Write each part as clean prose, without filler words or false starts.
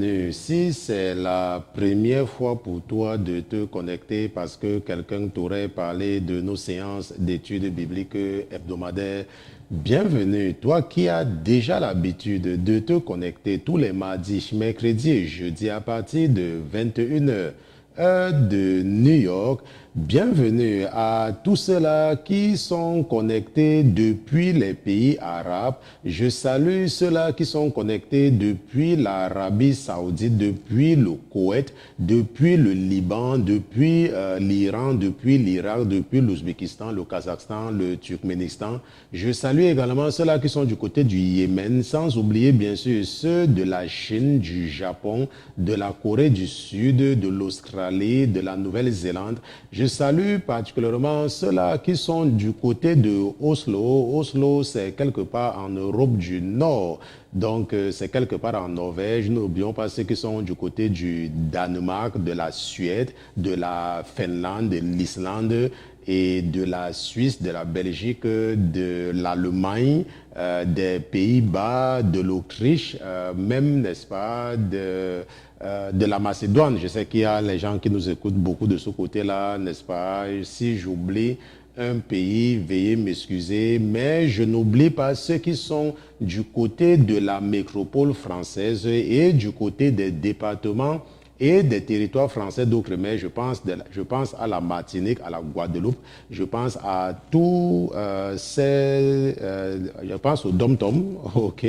bienvenue. Si c'est la première fois pour toi de te connecter parce que quelqu'un t'aurait parlé de nos séances d'études bibliques hebdomadaires, bienvenue. Toi qui as déjà l'habitude de te connecter tous les mardis, mercredis et jeudis à partir de 21 heures, heure de New York. Bienvenue à tous ceux-là qui sont connectés depuis les pays arabes. Je salue ceux-là qui sont connectés depuis l'Arabie Saoudite, depuis le Koweït, depuis le Liban, depuis l'Iran, depuis l'Irak, depuis l'Ouzbékistan, le Kazakhstan, le Turkménistan. Je salue également ceux-là qui sont du côté du Yémen, sans oublier bien sûr ceux de la Chine, du Japon, de la Corée du Sud, de l'Australie, de la Nouvelle-Zélande. Je salue particulièrement ceux-là qui sont du côté de Oslo. Oslo, c'est quelque part en Europe du Nord. Donc, c'est quelque part en Norvège. N'oublions pas ceux qui sont du côté du Danemark, de la Suède, de la Finlande, de l'Islande et de la Suisse, de la Belgique, de l'Allemagne, des Pays-Bas, de l'Autriche, même, n'est-ce pas, de la Macédoine. Je sais qu'il y a les gens qui nous écoutent beaucoup de ce côté-là, n'est-ce pas? Si j'oublie un pays, veuillez m'excuser, mais je n'oublie pas ceux qui sont du côté de la métropole française et du côté des départements et des territoires français d'outre-mer. Je pense à la Martinique, à la Guadeloupe, je pense à tous je pense au Dom-Tom, ok.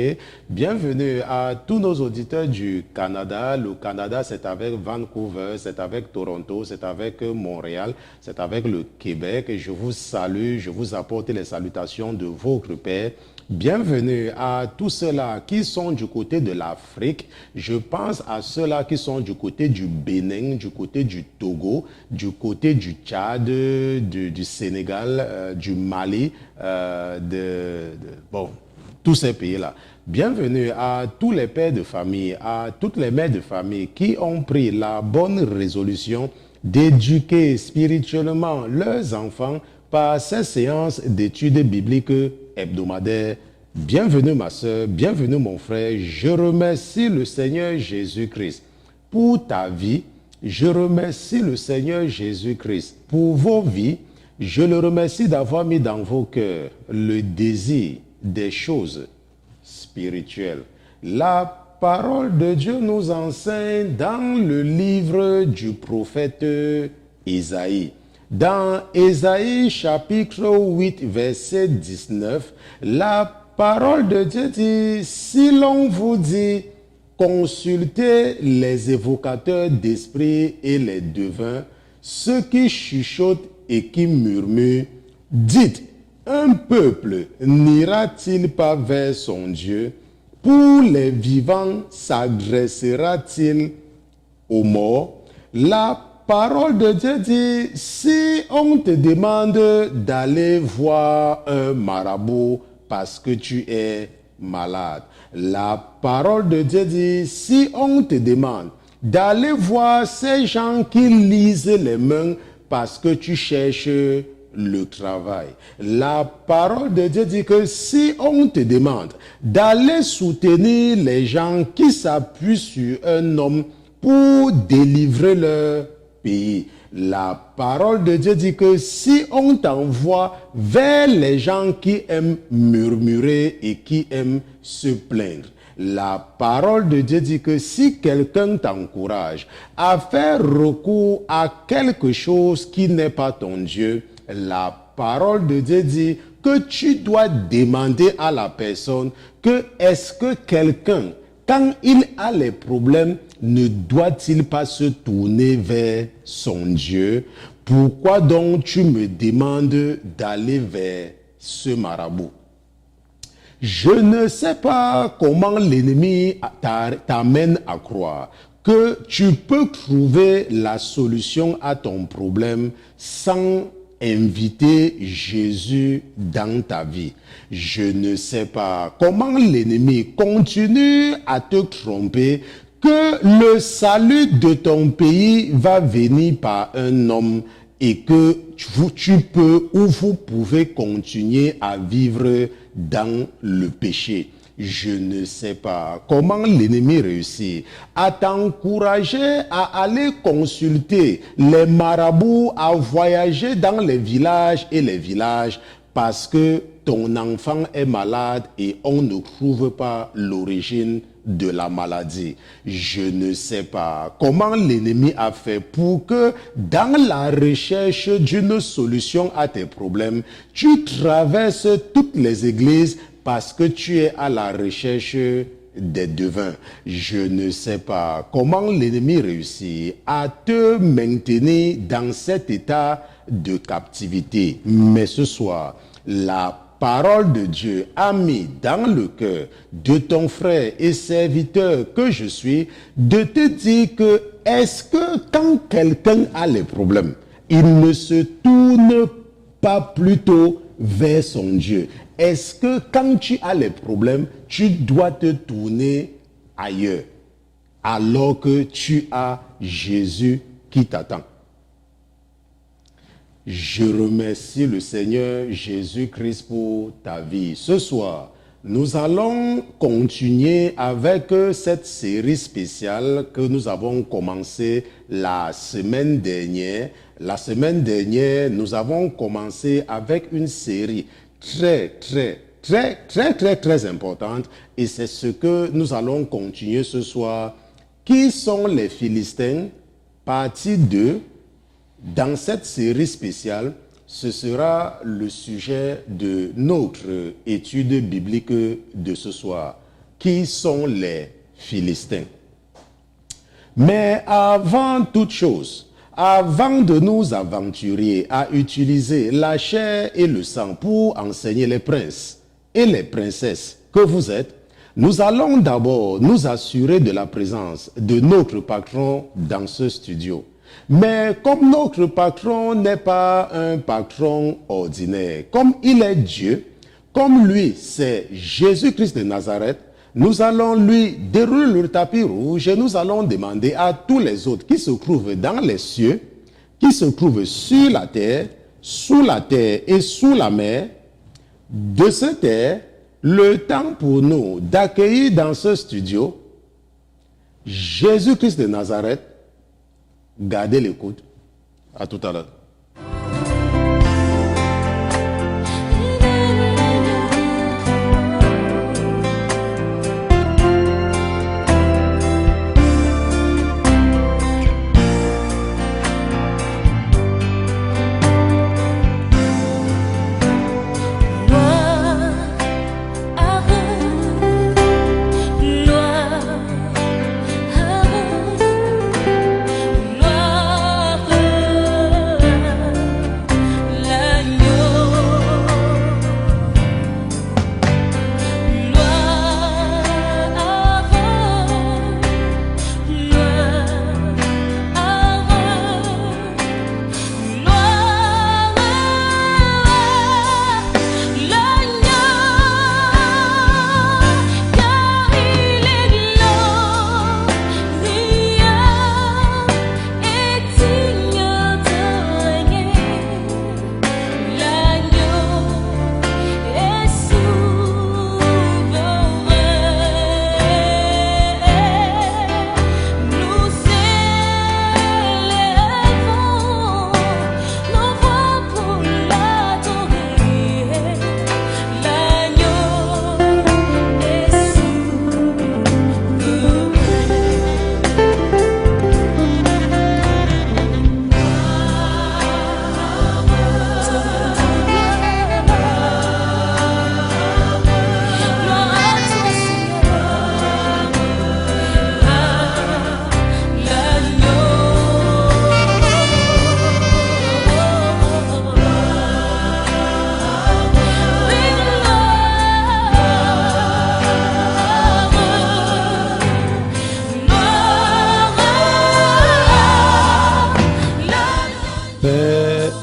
Bienvenue à tous nos auditeurs du Canada. Le Canada, c'est avec Vancouver, c'est avec Toronto, c'est avec Montréal, c'est avec le Québec. Je vous salue, je vous apporte les salutations de votre Père. Bienvenue à tous ceux-là qui sont du côté de l'Afrique. Je pense à ceux-là qui sont du côté du Bénin, du côté du Togo, du côté du Tchad, du Sénégal, du Mali, bon, tous ces pays-là. Bienvenue à tous les pères de famille, à toutes les mères de famille qui ont pris la bonne résolution d'éduquer spirituellement leurs enfants par ces séances d'études bibliques hebdomadaires. Bienvenue ma soeur, bienvenue mon frère. Je remercie le Seigneur Jésus-Christ pour ta vie. Je remercie le Seigneur Jésus-Christ pour vos vies. Je le remercie d'avoir mis dans vos cœurs le désir des choses spirituelles. La parole de Dieu nous enseigne dans le livre du prophète Isaïe. Dans Ésaïe chapitre 8, verset 19, la parole de Dieu dit, si l'on vous dit, consultez les évocateurs d'esprit et les devins, ceux qui chuchotent et qui murmurent, dites, un peuple n'ira-t-il pas vers son Dieu? Pour les vivants s'adressera-t-il aux morts? La parole de Dieu dit, si on te demande d'aller voir un marabout parce que tu es malade, la parole de Dieu dit, si on te demande d'aller voir ces gens qui lisent les mains parce que tu cherches le travail, la parole de Dieu dit que si on te demande d'aller soutenir les gens qui s'appuient sur un homme pour délivrer leur pays, la parole de Dieu dit que si on t'envoie vers les gens qui aiment murmurer et qui aiment se plaindre, la parole de Dieu dit que si quelqu'un t'encourage à faire recours à quelque chose qui n'est pas ton Dieu, la parole de Dieu dit que tu dois demander à la personne que est-ce que quelqu'un, quand il a les problèmes, ne doit-il pas se tourner vers son Dieu? Pourquoi donc tu me demandes d'aller vers ce marabout? Je ne sais pas comment l'ennemi t'amène à croire que tu peux trouver la solution à ton problème sans inviter Jésus dans ta vie. Je ne sais pas comment l'ennemi continue à te tromper que le salut de ton pays va venir par un homme et que tu peux ou vous pouvez continuer à vivre dans le péché. Je ne sais pas comment l'ennemi réussit à t'encourager à aller consulter les marabouts, à voyager dans les villages et les villages parce que ton enfant est malade et on ne trouve pas l'origine de la maladie. Je ne sais pas comment l'ennemi a fait pour que dans la recherche d'une solution à tes problèmes, tu traverses toutes les églises parce que tu es à la recherche des devins. Je ne sais pas comment l'ennemi réussit à te maintenir dans cet état de captivité. Mais ce soir, la parole de Dieu a mis dans le cœur de ton frère et serviteur que je suis de te dire que est-ce que quand quelqu'un a les problèmes, il ne se tourne pas plutôt vers son Dieu? Est-ce que quand tu as les problèmes, tu dois te tourner ailleurs alors que tu as Jésus qui t'attend? Je remercie le Seigneur Jésus-Christ pour ta vie. Ce soir, nous allons continuer avec cette série spéciale que nous avons commencé la semaine dernière. La semaine dernière, nous avons commencé avec une série très importante et c'est ce que nous allons continuer ce soir. Qui sont les Philistins? Partie 2. Dans cette série spéciale, ce sera le sujet de notre étude biblique de ce soir. Qui sont les Philistins? Mais avant toute chose, avant de nous aventurer à utiliser la chair et le sang pour enseigner les princes et les princesses que vous êtes, nous allons d'abord nous assurer de la présence de notre patron dans ce studio. Mais comme notre patron n'est pas un patron ordinaire, comme il est Dieu, comme lui c'est Jésus-Christ de Nazareth, nous allons lui dérouler le tapis rouge et nous allons demander à tous les autres qui se trouvent dans les cieux, qui se trouvent sur la terre, sous la terre et sous la mer, de se taire, le temps pour nous d'accueillir dans ce studio Jésus-Christ de Nazareth. Gardez l'écoute. À tout à l'heure.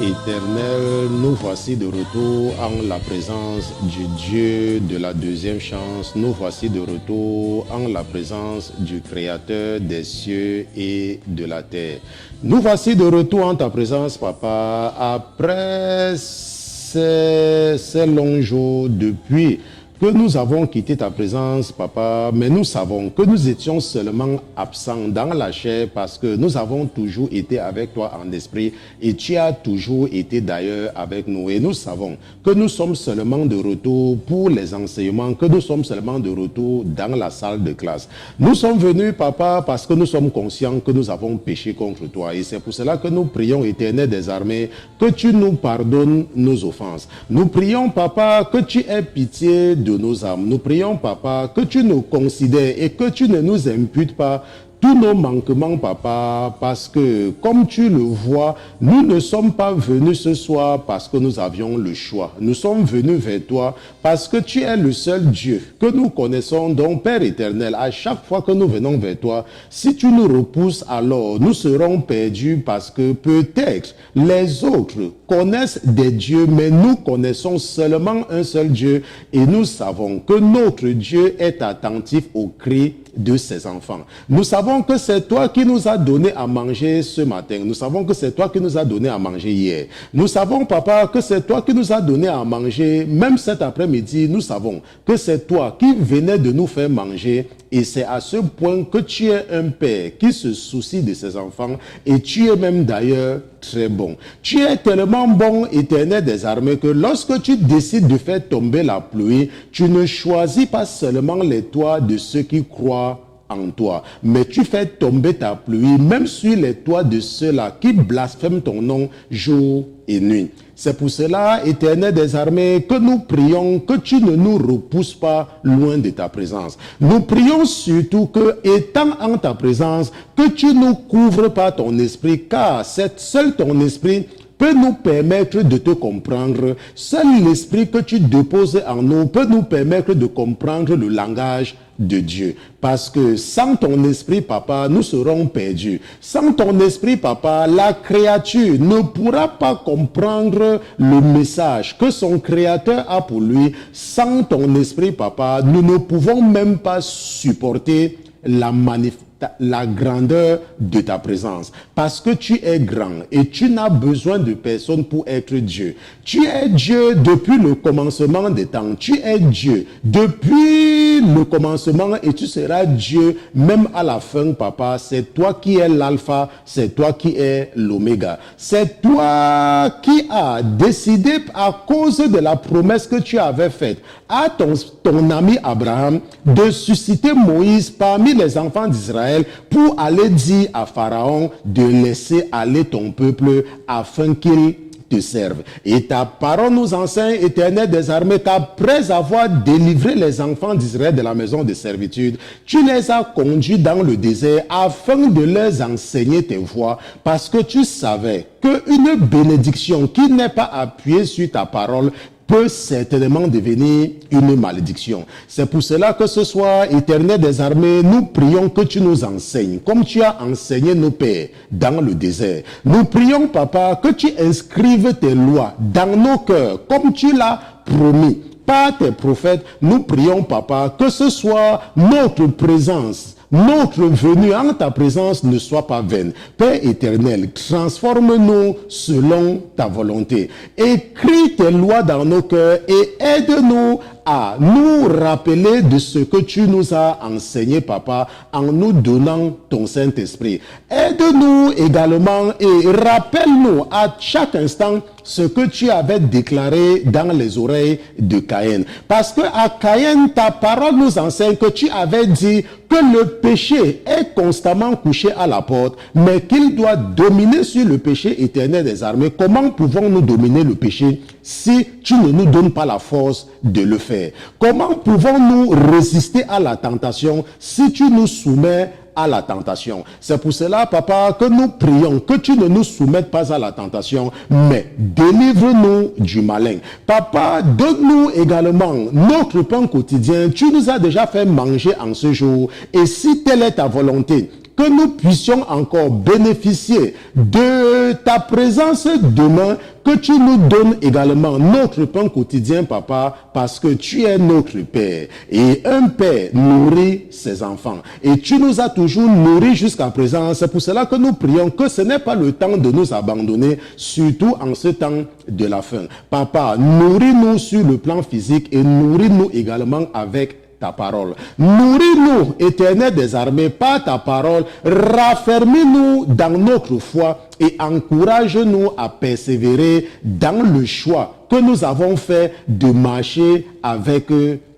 Éternel, nous voici de retour en la présence du Dieu de la deuxième chance. Nous voici de retour en la présence du Créateur des cieux et de la terre. Nous voici de retour en ta présence, Papa, après ces longs jours depuis que nous avons quitté ta présence, Papa, mais nous savons que nous étions seulement absents dans la chair parce que nous avons toujours été avec toi en esprit et tu as toujours été d'ailleurs avec nous. Et nous savons que nous sommes seulement de retour pour les enseignements, que nous sommes seulement de retour dans la salle de classe. Nous sommes venus, Papa, parce que nous sommes conscients que nous avons péché contre toi. Et c'est pour cela que nous prions, Éternel des armées, que tu nous pardonnes nos offenses. Nous prions, Papa, que tu aies pitié de nos âmes. Nous prions, Papa, que tu nous considères et que tu ne nous imputes pas tous nos manquements, Papa, parce que, comme tu le vois, nous ne sommes pas venus ce soir parce que nous avions le choix. Nous sommes venus vers toi parce que tu es le seul Dieu que nous connaissons, donc Père éternel. À chaque fois que nous venons vers toi, si tu nous repousses, alors nous serons perdus parce que peut-être les autres connaissent des dieux, mais nous connaissons seulement un seul Dieu et nous savons que notre Dieu est attentif aux cris de ses enfants. Nous savons que c'est toi qui nous as donné à manger ce matin. Nous savons que c'est toi qui nous as donné à manger hier. Nous savons, Papa, que c'est toi qui nous as donné à manger même cet après-midi. Nous savons que c'est toi qui venais de nous faire manger. Et c'est à ce point que tu es un père qui se soucie de ses enfants et tu es même d'ailleurs très bon. Tu es tellement bon, Éternel des armées, que lorsque tu décides de faire tomber la pluie, tu ne choisis pas seulement les toits de ceux qui croient en toi, mais tu fais tomber ta pluie même sur les toits de ceux-là qui blasphèment ton nom jour et nuit. C'est pour cela, Éternel des armées, que nous prions que tu ne nous repousses pas loin de ta présence. Nous prions surtout que, étant en ta présence, que tu nous couvres par ton esprit, car c'est seul ton esprit peut nous permettre de te comprendre. Seul l'esprit que tu déposes en nous peut nous permettre de comprendre le langage de Dieu. Parce que sans ton esprit, Papa, nous serons perdus. Sans ton esprit, Papa, la créature ne pourra pas comprendre le message que son Créateur a pour lui. Sans ton esprit, Papa, nous ne pouvons même pas supporter la grandeur de ta présence, parce que tu es grand et tu n'as besoin de personne pour être Dieu. Tu es Dieu depuis le commencement des temps. Tu es Dieu depuis le commencement et tu seras Dieu même à la fin, Papa. C'est toi qui es l'alpha, c'est toi qui es l'oméga. C'est toi qui as décidé à cause de la promesse que tu avais faite à ton ami Abraham de susciter Moïse parmi les enfants d'Israël pour aller dire à Pharaon de laisser aller ton peuple afin qu'il te serve. Et ta parole nous enseigne, Éternel des armées, qu'après avoir délivré les enfants d'Israël de la maison de servitude, tu les as conduits dans le désert afin de leur enseigner tes voies, parce que tu savais qu'une bénédiction qui n'est pas appuyée sur ta parole peut certainement devenir une malédiction. C'est pour cela que ce soir, Éternel des armées, nous prions que tu nous enseignes, comme tu as enseigné nos pères dans le désert. Nous prions, Papa, que tu inscrives tes lois dans nos cœurs, comme tu l'as promis par tes prophètes. Nous prions, Papa, que ce soit notre présence, notre venue en ta présence ne soit pas vaine. Père éternel, transforme-nous selon ta volonté. Écris tes lois dans nos cœurs et aide-nous à nous rappeler de ce que tu nous as enseigné, Papa, en nous donnant ton Saint-Esprit. Aide-nous également et rappelle-nous à chaque instant ce que tu avais déclaré dans les oreilles de Caïn. Parce que à Caïn, ta parole nous enseigne que tu avais dit que le péché est constamment couché à la porte, mais qu'il doit dominer sur le péché éternel des armées. Comment pouvons-nous dominer le péché si tu ne nous donnes pas la force de le faire? Comment pouvons-nous résister à la tentation si tu nous soumets à la tentation? C'est pour cela, Papa, que nous prions que tu ne nous soumettes pas à la tentation, mais délivre-nous du malin. Papa, donne-nous également notre pain quotidien. Tu nous as déjà fait manger en ce jour, et si telle est ta volonté, que nous puissions encore bénéficier de ta présence demain, que tu nous donnes également notre pain quotidien, papa, parce que tu es notre Père. Et un Père nourrit ses enfants. Et tu nous as toujours nourris jusqu'à présent. C'est pour cela que nous prions que ce n'est pas le temps de nous abandonner, surtout en ce temps de la fin. Papa, nourris-nous sur le plan physique et nourris-nous également avec ta parole. Nourris-nous, Éternel des armées, par ta parole. Raffermis-nous dans notre foi et encourage-nous à persévérer dans le choix que nous avons fait de marcher avec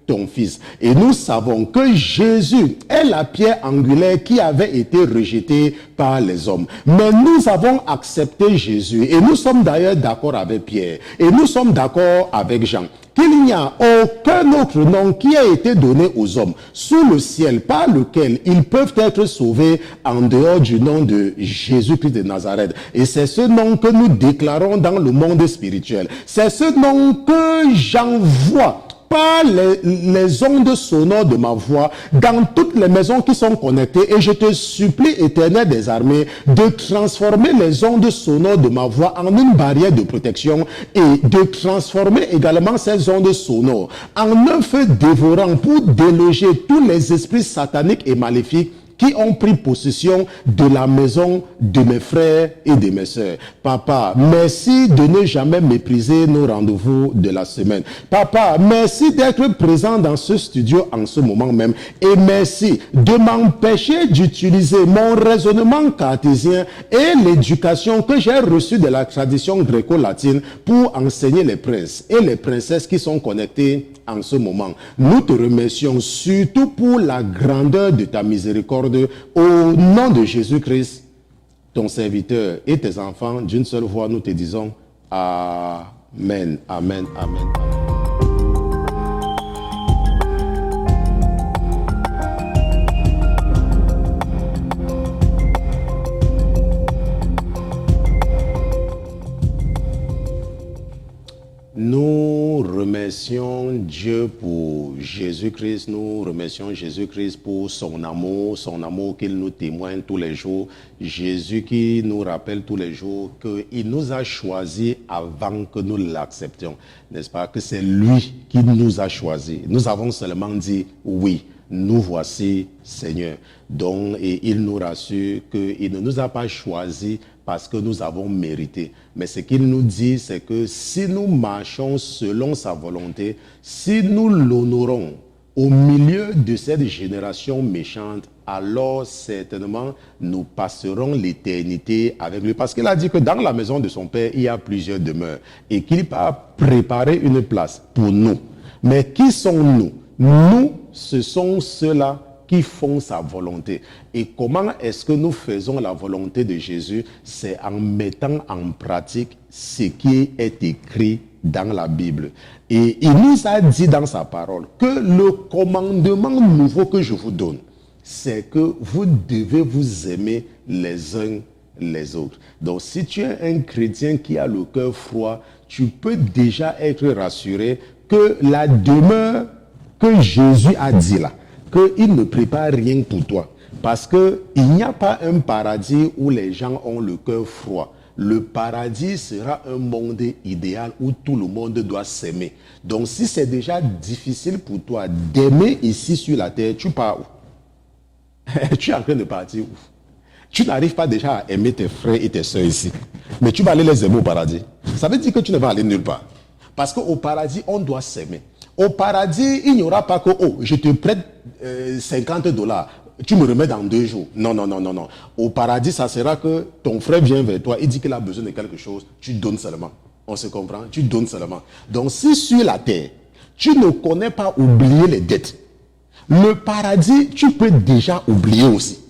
ton Fils. Et nous savons que Jésus est la pierre angulaire qui avait été rejetée par les hommes. Mais nous avons accepté Jésus et nous sommes d'ailleurs d'accord avec Pierre et nous sommes d'accord avec Jean qu'il n'y a aucun autre nom qui a été donné aux hommes sous le ciel par lequel ils peuvent être sauvés en dehors du nom de Jésus-Christ de Nazareth. Et c'est ce nom que nous déclarons dans le monde spirituel. C'est ce nom que j'envoie par les ondes sonores de ma voix dans toutes les maisons qui sont connectées, et je te supplie, Éternel des armées, de transformer les ondes sonores de ma voix en une barrière de protection et de transformer également ces ondes sonores en un feu dévorant pour déloger tous les esprits sataniques et maléfiques qui ont pris possession de la maison de mes frères et de mes sœurs. Papa, merci de ne jamais mépriser nos rendez-vous de la semaine. Papa, merci d'être présent dans ce studio en ce moment même. Et merci de m'empêcher d'utiliser mon raisonnement cartésien et l'éducation que j'ai reçue de la tradition gréco-latine pour enseigner les princes et les princesses qui sont connectés en ce moment. Nous te remercions surtout pour la grandeur de ta miséricorde au nom de Jésus-Christ, ton serviteur et tes enfants. D'une seule voix, nous te disons Amen, Amen, Amen, Amen. Nous remercions Dieu pour Jésus-Christ, nous remercions Jésus-Christ pour son amour qu'il nous témoigne tous les jours. Jésus qui nous rappelle tous les jours qu'il nous a choisis avant que nous l'acceptions. N'est-ce pas? Que c'est lui qui nous a choisis. Nous avons seulement dit oui. Nous voici, Seigneur. Donc, et il nous rassure qu'il ne nous a pas choisis parce que nous avons mérité. Mais ce qu'il nous dit, c'est que si nous marchons selon sa volonté, si nous l'honorons au milieu de cette génération méchante, alors certainement nous passerons l'éternité avec lui. Parce qu'il a dit que dans la maison de son Père, il y a plusieurs demeures et qu'il va préparer une place pour nous. Mais qui sont nous? Nous, ce sont ceux-là qui font sa volonté. Et comment est-ce que nous faisons la volonté de Jésus? C'est en mettant en pratique ce qui est écrit dans la Bible. Et il nous a dit dans sa parole que le commandement nouveau que je vous donne, c'est que vous devez vous aimer les uns les autres. Donc si tu es un chrétien qui a le cœur froid, tu peux déjà être rassuré que la demeure que Jésus a dit là, qu'il ne prépare rien pour toi. Parce qu'il n'y a pas un paradis où les gens ont le cœur froid. Le paradis sera un monde idéal où tout le monde doit s'aimer. Donc si c'est déjà difficile pour toi d'aimer ici sur la terre, tu pars où? Tu es en train de partir où? Tu n'arrives pas déjà à aimer tes frères et tes soeurs ici. Mais tu vas aller les aimer au paradis. Ça veut dire que tu ne vas aller nulle part. Parce qu'au paradis, on doit s'aimer. Au paradis, il n'y aura pas que, oh, je te prête $50, tu me remets dans 2 jours. Non, non, non, non, non. Au paradis, ça sera que ton frère vient vers toi, il dit qu'il a besoin de quelque chose, tu donnes seulement. On se comprend? Tu donnes seulement. Donc, si sur la terre, tu ne connais pas oublier les dettes, le paradis, tu peux déjà oublier aussi.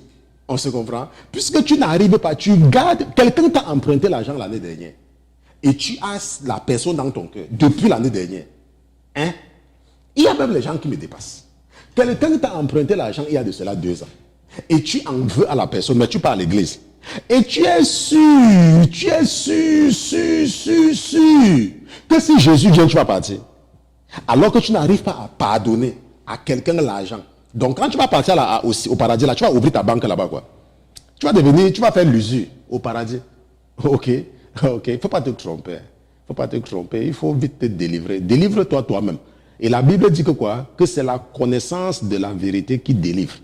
On se comprend? Puisque tu n'arrives pas, tu gardes, quelqu'un t'a emprunté l'argent l'année dernière, et tu as la personne dans ton cœur depuis l'année dernière. Hein? Il y a même les gens qui me dépassent. Quelqu'un t'a emprunté l'argent il y a de cela 2 ans. Et tu en veux à la personne, mais tu pars à l'église. Et tu es sûr que si Jésus vient, tu vas partir. Alors que tu n'arrives pas à pardonner à quelqu'un l'argent. Donc quand tu vas partir au paradis, là, tu vas ouvrir ta banque là-bas, quoi. Tu vas faire l'usure au paradis. Ok, ok, il ne faut pas te tromper. Il faut pas te tromper, il faut vite te délivrer. Délivre-toi toi-même. Et la Bible dit que quoi? Que c'est la connaissance de la vérité qui délivre.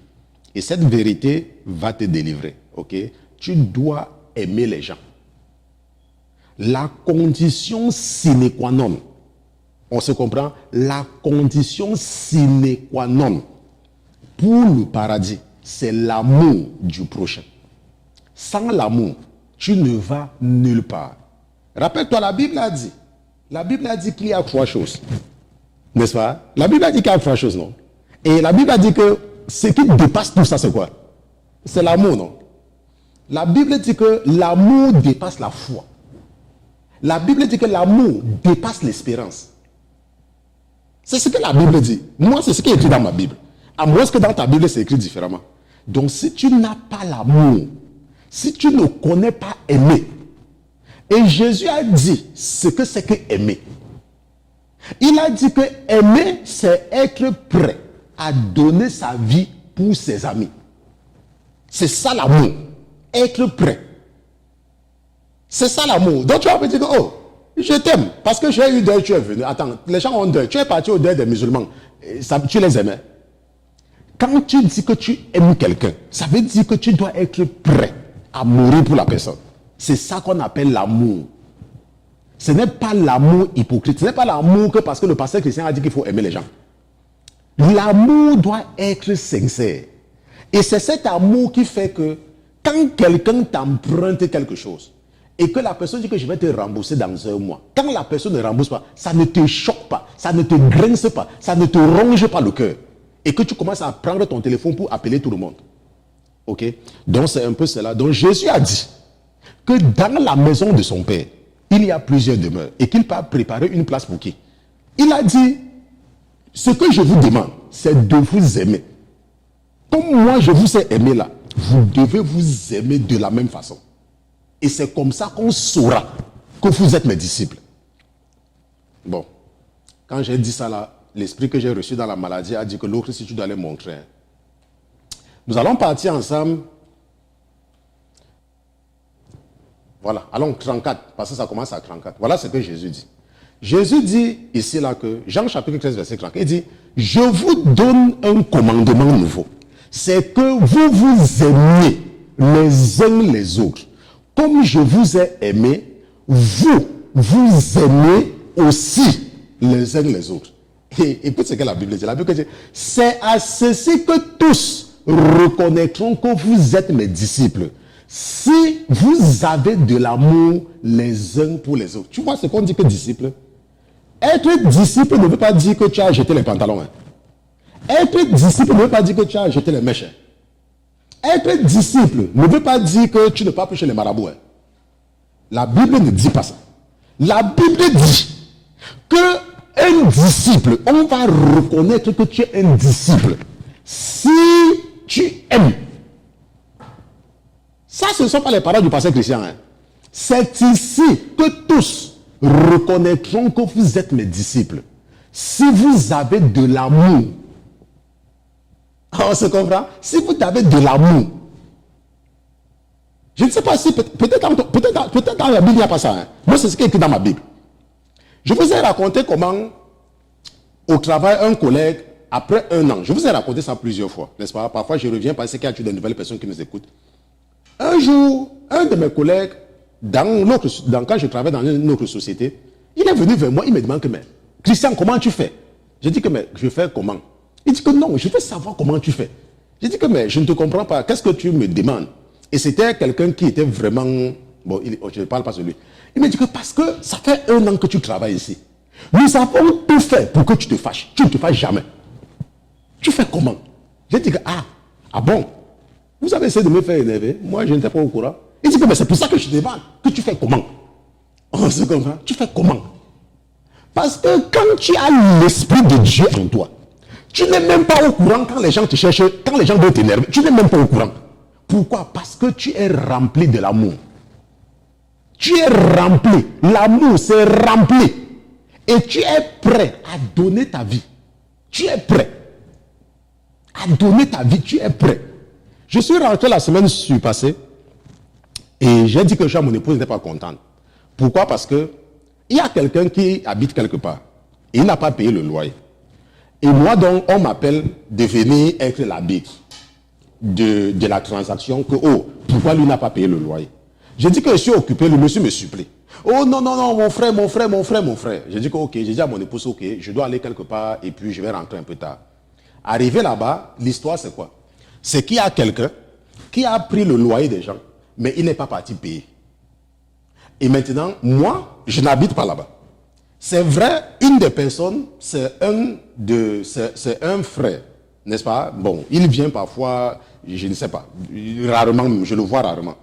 Et cette vérité va te délivrer. Ok? Tu dois aimer les gens. La condition sine qua non, on se comprend? La condition sine qua non pour le paradis, c'est l'amour du prochain. Sans l'amour, tu ne vas nulle part. Rappelle-toi, la Bible a dit qu'il y a 3 choses. N'est-ce pas? La Bible a dit qu'il y a 3 choses, non? Et la Bible a dit que ce qui dépasse tout ça, c'est quoi? C'est l'amour, non? La Bible dit que l'amour dépasse la foi. La Bible dit que l'amour dépasse l'espérance. C'est ce que la Bible dit. Moi, c'est ce qui est écrit dans ma Bible. À moins que dans ta Bible, c'est écrit différemment. Donc, si tu n'as pas l'amour, si tu ne connais pas aimer, et Jésus a dit ce que c'est que aimer. Il a dit que aimer, c'est être prêt à donner sa vie pour ses amis. C'est ça l'amour. Être prêt. C'est ça l'amour. Donc tu vas me dire que, oh, je t'aime. Parce que j'ai eu deuil, tu es venu. Attends, les gens ont deuil. Tu es parti au deuil des musulmans. Tu les aimais. Quand tu dis que tu aimes quelqu'un, ça veut dire que tu dois être prêt à mourir pour la personne. C'est ça qu'on appelle l'amour. Ce n'est pas l'amour hypocrite. Ce n'est pas l'amour que parce que le pasteur chrétien a dit qu'il faut aimer les gens. L'amour doit être sincère. Et c'est cet amour qui fait que quand quelqu'un t'emprunte quelque chose et que la personne dit que je vais te rembourser dans 1 mois, quand la personne ne rembourse pas, ça ne te choque pas, ça ne te grince pas, ça ne te ronge pas le cœur. Et que tu commences à prendre ton téléphone pour appeler tout le monde. Ok? Donc c'est un peu cela. Donc Jésus a dit que dans la maison de son Père, il y a plusieurs demeures et qu'il va préparer une place pour qui? Il a dit, ce que je vous demande, c'est de vous aimer. Comme moi je vous ai aimé là, vous devez vous aimer de la même façon. Et c'est comme ça qu'on saura que vous êtes mes disciples. Bon, quand j'ai dit ça là, l'esprit que j'ai reçu dans la maladie a dit que l'autre, si tu dois les montrer. Nous allons partir ensemble. Voilà, allons 34, parce que ça commence à 34. Voilà ce que Jésus dit. Jésus dit ici là que, Jean chapitre 13, verset 34, il dit, je vous donne un commandement nouveau. C'est que vous vous aimiez les uns les autres. Comme je vous ai aimé, vous aimez aussi les uns les autres. Et écoute ce que la Bible dit. La Bible dit, c'est à ceci que tous reconnaîtront que vous êtes mes disciples. Si vous avez de l'amour les uns pour les autres. Tu vois ce qu'on dit que disciple? Être disciple ne veut pas dire que tu as jeté les pantalons. Hein. Être disciple ne veut pas dire que tu as jeté les mèches. Être disciple ne veut pas dire que tu ne vas plus chez les marabouts. Hein. La Bible ne dit pas ça. La Bible dit que un disciple, on va reconnaître que tu es un disciple si tu aimes. Ça, ce ne sont pas les paroles du pasteur Christian. Hein. C'est ici que tous reconnaîtront que vous êtes mes disciples. Si vous avez de l'amour. On se comprend? Si vous avez de l'amour. Je ne sais pas si, peut-être dans la Bible, il n'y a pas ça. Hein. Moi, c'est ce qui est écrit dans ma Bible. Je vous ai raconté comment, au travail, un collègue, après 1 an, je vous ai raconté ça plusieurs fois, n'est-ce pas? Parfois, je reviens parce qu'il y a de nouvelles personnes qui nous écoutent. Un jour, un de mes collègues, quand je travaille dans une autre société, il est venu vers moi, il me demande que, mais, Christian, comment tu fais? Je dis que, mais, je fais comment? Il dit que non, je veux savoir comment tu fais. Je dis que, mais, je ne te comprends pas, qu'est-ce que tu me demandes? Et c'était quelqu'un qui était vraiment, bon, je ne parle pas de lui. Il me dit que parce que ça fait 1 an que tu travailles ici. Nous avons tout fait pour que tu te fâches. Tu ne te fâches jamais. Tu fais comment? J'ai dit que, ah bon? Vous avez essayé de me faire énerver. Moi, je n'étais pas au courant. Il dit que, mais c'est pour ça que je te demande que tu fais comment? On se comprend? Tu fais comment? Parce que quand tu as l'esprit de Dieu en toi, tu n'es même pas au courant quand les gens te cherchent, quand les gens veulent t'énerver. Tu n'es même pas au courant. Pourquoi? Parce que tu es rempli de l'amour. Tu es rempli. L'amour, c'est rempli. Et tu es prêt à donner ta vie. Tu es prêt à donner ta vie. Tu es prêt. Je suis rentré la semaine passée Et j'ai dit que mon épouse n'était pas contente. Pourquoi? Parce que il y a quelqu'un qui habite quelque part. Et il n'a pas payé le loyer. Et moi, donc, on m'appelle de venir être l'arbitre de la transaction que, oh, pourquoi lui n'a pas payé le loyer? J'ai dit que je suis occupé, le monsieur me supplie. Oh non, non, non, mon frère. J'ai dit que, ok, j'ai dit à mon épouse, ok, je dois aller quelque part et puis je vais rentrer un peu tard. Arrivé là-bas, l'histoire c'est quoi? C'est qu'il y a quelqu'un qui a pris le loyer des gens, mais il n'est pas parti payer. Et maintenant, moi, je n'habite pas là-bas. C'est vrai, une des personnes, c'est un frère, n'est-ce pas? Bon, il vient parfois, je ne sais pas, rarement, je le vois rarement.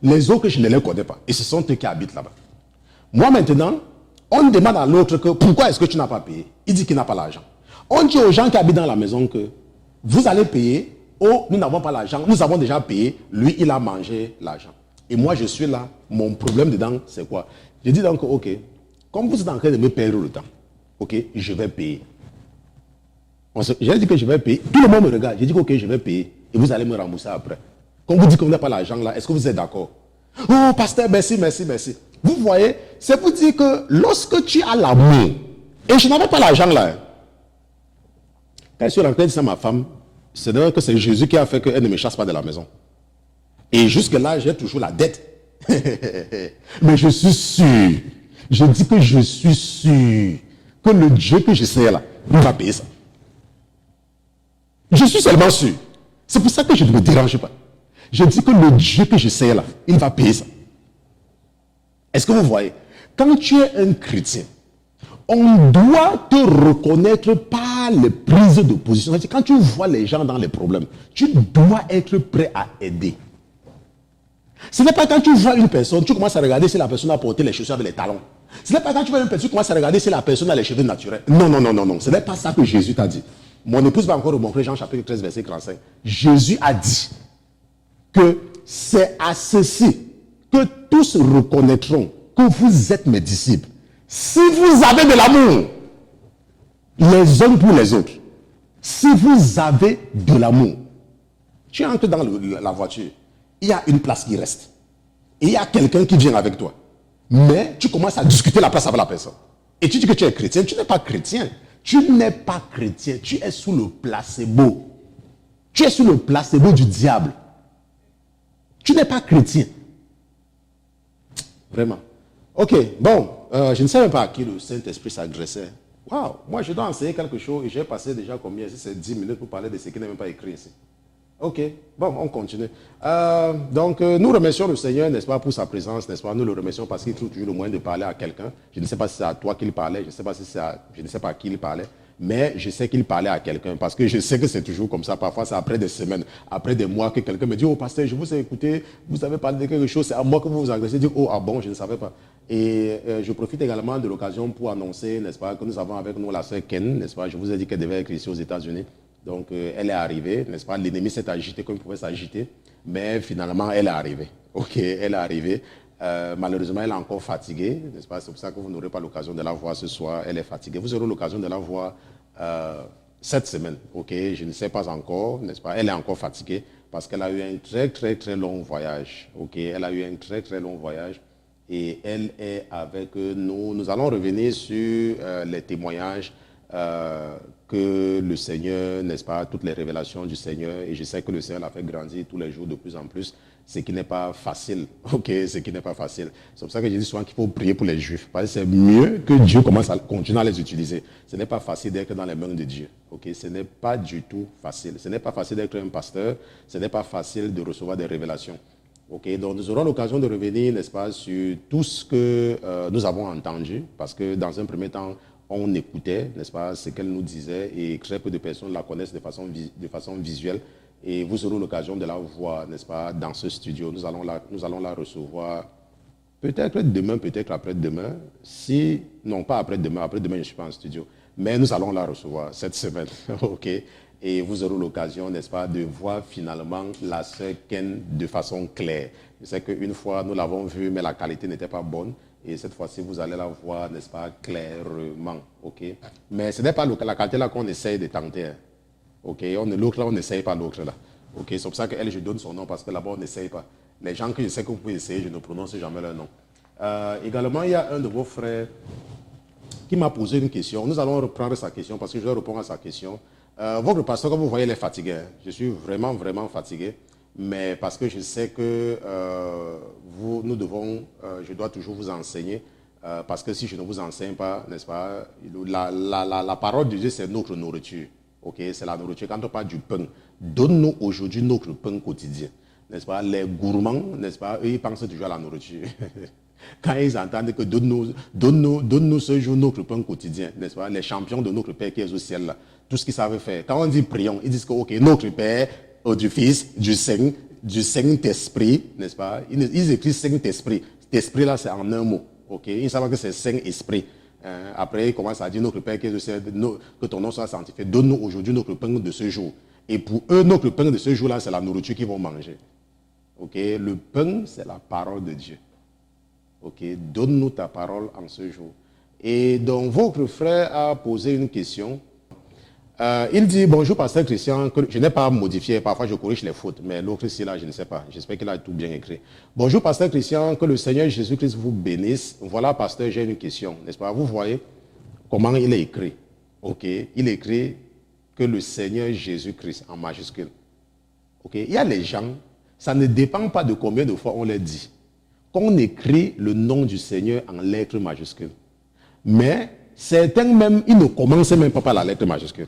Les autres, je ne les connais pas. Et ce sont eux qui habitent là-bas. Moi, maintenant, on demande à l'autre que pourquoi est-ce que tu n'as pas payé? Il dit qu'il n'a pas l'argent. On dit aux gens qui habitent dans la maison que vous allez payer, oh, nous n'avons pas l'argent, nous avons déjà payé, lui, il a mangé l'argent. Et moi, je suis là, mon problème dedans, c'est quoi? Je dis donc, ok, comme vous êtes en train de me perdre le temps, ok, je vais payer. J'ai dit que je vais payer, tout le monde me regarde, j'ai dit que ok, je vais payer, et vous allez me rembourser après. Quand vous dites que vous n'avez pas l'argent là, est-ce que vous êtes d'accord? Oh, pasteur, merci. Vous voyez, c'est pour dire que lorsque tu as l'amour, et je n'avais pas l'argent là, quand je suis rentré de ma femme, c'est d'ailleurs que c'est Jésus qui a fait qu'elle ne me chasse pas de la maison. Et jusque-là, j'ai toujours la dette. Mais je suis sûr, je dis que je suis sûr que le Dieu que je sais là, il va payer ça. Je suis seulement sûr. C'est pour ça que je ne me dérange pas. Je dis que le Dieu que je sais là, il va payer ça. Est-ce que vous voyez? Quand tu es un chrétien, on doit te reconnaître par les prises de position. Quand tu vois les gens dans les problèmes, tu dois être prêt à aider. Ce n'est pas quand tu vois une personne, tu commences à regarder si la personne a porté les chaussures avec les talons. Ce n'est pas quand tu vois une personne, tu commences à regarder si la personne a les cheveux naturels. Non. Ce n'est pas ça que Jésus t'a dit. Mon épouse va encore remontrer Jean chapitre 13, verset 45. Jésus a dit que c'est à ceci que tous reconnaîtront que vous êtes mes disciples. Si vous avez de l'amour, les uns pour les autres, si vous avez de l'amour, tu entres dans la voiture, il y a une place qui reste. Et il y a quelqu'un qui vient avec toi. Mais tu commences à discuter la place avec la personne. Et tu dis que tu es chrétien. Tu n'es pas chrétien. Tu n'es pas chrétien. Tu es sous le placebo. Tu es sous le placebo du diable. Tu n'es pas chrétien. Vraiment. Ok, bon, je ne sais même pas à qui le Saint-Esprit s'adressait. Waouh, moi je dois enseigner quelque chose et j'ai passé déjà combien? Si c'est 10 minutes pour parler de ce qui n'est même pas écrit ici. Ok, bon, on continue. Donc, nous remercions le Seigneur, n'est-ce pas, pour sa présence, n'est-ce pas? Nous le remercions parce qu'il trouve toujours le moyen de parler à quelqu'un. Je ne sais pas si c'est à toi qu'il parlait, je ne sais pas si c'est je ne sais pas à qui il parlait, mais je sais qu'il parlait à quelqu'un parce que je sais que c'est toujours comme ça. Parfois, c'est après des semaines, après des mois que quelqu'un me dit, oh, pasteur, je vous ai écouté, vous avez parlé de quelque chose, c'est à moi que vous vous agressez. Je dis, oh, ah bon, je ne savais pas. Et je profite également de l'occasion pour annoncer, n'est-ce pas, que nous avons avec nous la sœur Ken, n'est-ce pas? Je vous ai dit qu'elle devait être ici aux États-Unis. Donc, elle est arrivée, n'est-ce pas? L'ennemi s'est agité comme il pouvait s'agiter, mais finalement, elle est arrivée. Ok, elle est arrivée. Malheureusement, elle est encore fatiguée, n'est-ce pas? C'est pour ça que vous n'aurez pas l'occasion de la voir ce soir. Elle est fatiguée. Vous aurez l'occasion de la voir cette semaine. Ok, je ne sais pas encore, n'est-ce pas? Elle est encore fatiguée parce qu'elle a eu un très long voyage. Ok, elle a eu un très long voyage et elle est avec nous. Nous allons revenir sur les témoignages que le Seigneur, n'est-ce pas, toutes les révélations du Seigneur, et je sais que le Seigneur l'a fait grandir tous les jours de plus en plus, ce qui n'est pas facile, ok, ce qui n'est pas facile. C'est pour ça que je dis souvent qu'il faut prier pour les Juifs, parce que c'est mieux que Dieu commence à continuer à les utiliser. Ce n'est pas facile d'être dans les mains de Dieu, ok, ce n'est pas du tout facile. Ce n'est pas facile d'être un pasteur, ce n'est pas facile de recevoir des révélations. Ok, donc nous aurons l'occasion de revenir, n'est-ce pas, sur tout ce que nous avons entendu, parce que dans un premier temps, on écoutait, n'est-ce pas, ce qu'elle nous disait, et très peu de personnes la connaissent de façon visuelle. Et vous aurez l'occasion de la voir, n'est-ce pas, dans ce studio. Nous allons la recevoir peut-être demain, peut-être après-demain. Si, non, pas après-demain je ne suis pas en studio. Mais nous allons la recevoir cette semaine, ok. Et vous aurez l'occasion, n'est-ce pas, de voir finalement la sœur Ken de façon claire. Je sais qu'une fois, nous l'avons vue, mais la qualité n'était pas bonne. Et cette fois-ci, vous allez la voir, n'est-ce pas, clairement, ok. Mais ce n'est pas la qualité là qu'on essaye de tenter, hein. Ok, l'autre là, on n'essaye pas l'autre là. Ok, c'est pour ça qu'elle, je donne son nom parce que là-bas, on n'essaye pas. Les gens que je sais que vous pouvez essayer, je ne prononce jamais leur nom. Également, il y a un de vos frères qui m'a posé une question. Nous allons reprendre sa question parce que je vais répondre à sa question. Votre pasteur, comme vous voyez, il est fatigué. Hein. Je suis vraiment, vraiment fatigué. Mais parce que je sais que je dois toujours vous enseigner. Parce que si je ne vous enseigne pas, n'est-ce pas, la parole de Dieu, c'est notre nourriture. Ok, c'est la nourriture. Quand on parle du pain, donne-nous aujourd'hui notre pain quotidien. N'est-ce pas? Les gourmands, n'est-ce pas, eux, ils pensent toujours à la nourriture. Quand ils entendent que donne-nous ce jour notre pain quotidien, n'est-ce pas? Les champions de notre Père qui est au ciel, là, tout ce qu'ils savent faire. Quand on dit prions, ils disent que, ok, notre Père, du Fils, du Saint-Esprit, n'est-ce pas? Ils écrivent Saint-Esprit. Cet esprit là, c'est en un mot. Ok? Ils savent que c'est Saint-Esprit. Après, ils commencent à dire notre Père qui est au ciel, que ton nom soit sanctifié. Donne-nous aujourd'hui notre pain de ce jour. Et pour eux, notre pain de ce jour-là, c'est la nourriture qu'ils vont manger. Ok? Le pain, c'est la parole de Dieu. Ok, donne-nous ta parole en ce jour. Et donc, votre frère a posé une question. Il dit, bonjour, pasteur Christian, que je n'ai pas modifié, parfois je corrige les fautes, mais l'autre ici, là, je ne sais pas. J'espère qu'il a tout bien écrit. Bonjour, pasteur Christian, que le Seigneur Jésus-Christ vous bénisse. Voilà, pasteur, j'ai une question, n'est-ce pas? Vous voyez comment il est écrit. Ok, il écrit que le Seigneur Jésus-Christ en majuscule. Ok, il y a les gens, ça ne dépend pas de combien de fois on les dit. Qu'on écrit le nom du Seigneur en lettres majuscules. Mais certains même, ils ne commencent même pas par la lettre majuscule.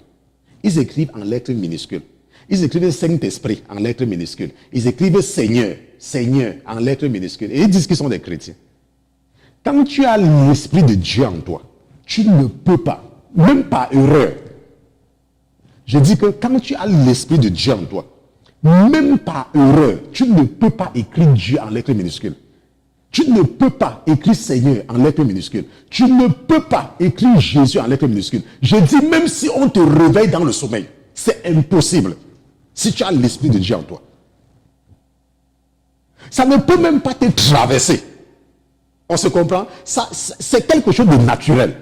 Ils écrivent en lettres minuscules. Ils écrivent Saint-Esprit en lettres minuscules. Ils écrivent Seigneur, Seigneur en lettres minuscules. Et ils disent qu'ils sont des chrétiens. Quand tu as l'Esprit de Dieu en toi, tu ne peux pas, même par erreur. Je dis que quand tu as l'Esprit de Dieu en toi, même par erreur, tu ne peux pas écrire Dieu en lettres minuscules. Tu ne peux pas écrire Seigneur en lettres minuscules. Tu ne peux pas écrire Jésus en lettres minuscules. Je dis même si on te réveille dans le sommeil, c'est impossible si tu as l'Esprit de Dieu en toi. Ça ne peut même pas te traverser. On se comprend? C'est quelque chose de naturel.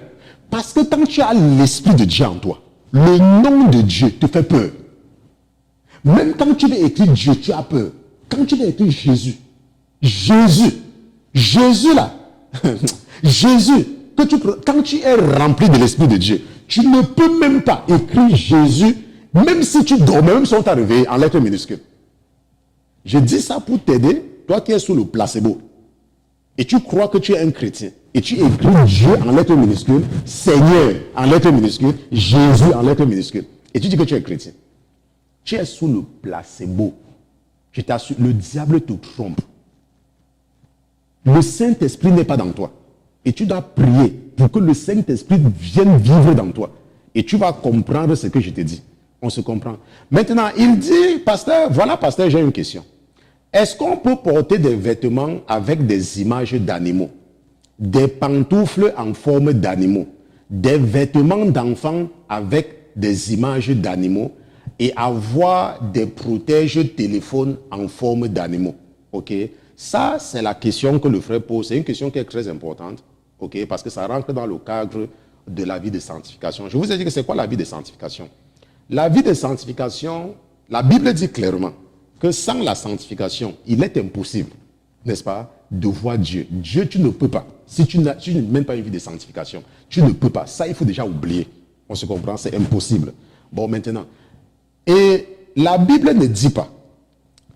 Parce que quand tu as l'Esprit de Dieu en toi, le nom de Dieu te fait peur. Même quand tu veux écrire Dieu, tu as peur. Quand tu veux écrire Jésus là, Jésus, quand tu es rempli de l'Esprit de Dieu, tu ne peux même pas écrire Jésus, même si tu dors, même si on t'a réveillé en lettres minuscules. Je dis ça pour t'aider, toi qui es sous le placebo, et tu crois que tu es un chrétien, et tu écris Dieu en lettres minuscules, Seigneur en lettres minuscules, Jésus en lettres minuscules, et tu dis que tu es chrétien. Tu es sous le placebo. Je t'assure, le diable te trompe. Le Saint-Esprit n'est pas dans toi. Et tu dois prier pour que le Saint-Esprit vienne vivre dans toi. Et tu vas comprendre ce que je te dis. On se comprend. Maintenant, il dit, pasteur, voilà, pasteur, j'ai une question. Est-ce qu'on peut porter des vêtements avec des images d'animaux, des pantoufles en forme d'animaux, des vêtements d'enfants avec des images d'animaux et avoir des protèges téléphones en forme d'animaux? Ok? Ça, c'est la question que le frère pose. C'est une question qui est très importante, ok, parce que ça rentre dans le cadre de la vie de sanctification. Je vous ai dit que c'est quoi la vie de sanctification? La vie de sanctification, la Bible dit clairement que sans la sanctification, il est impossible, n'est-ce pas, de voir Dieu. Dieu, tu ne peux pas. Si tu ne mènes pas une vie de sanctification, tu ne peux pas. Ça, il faut déjà oublier. On se comprend, c'est impossible. Bon, maintenant. Et la Bible ne dit pas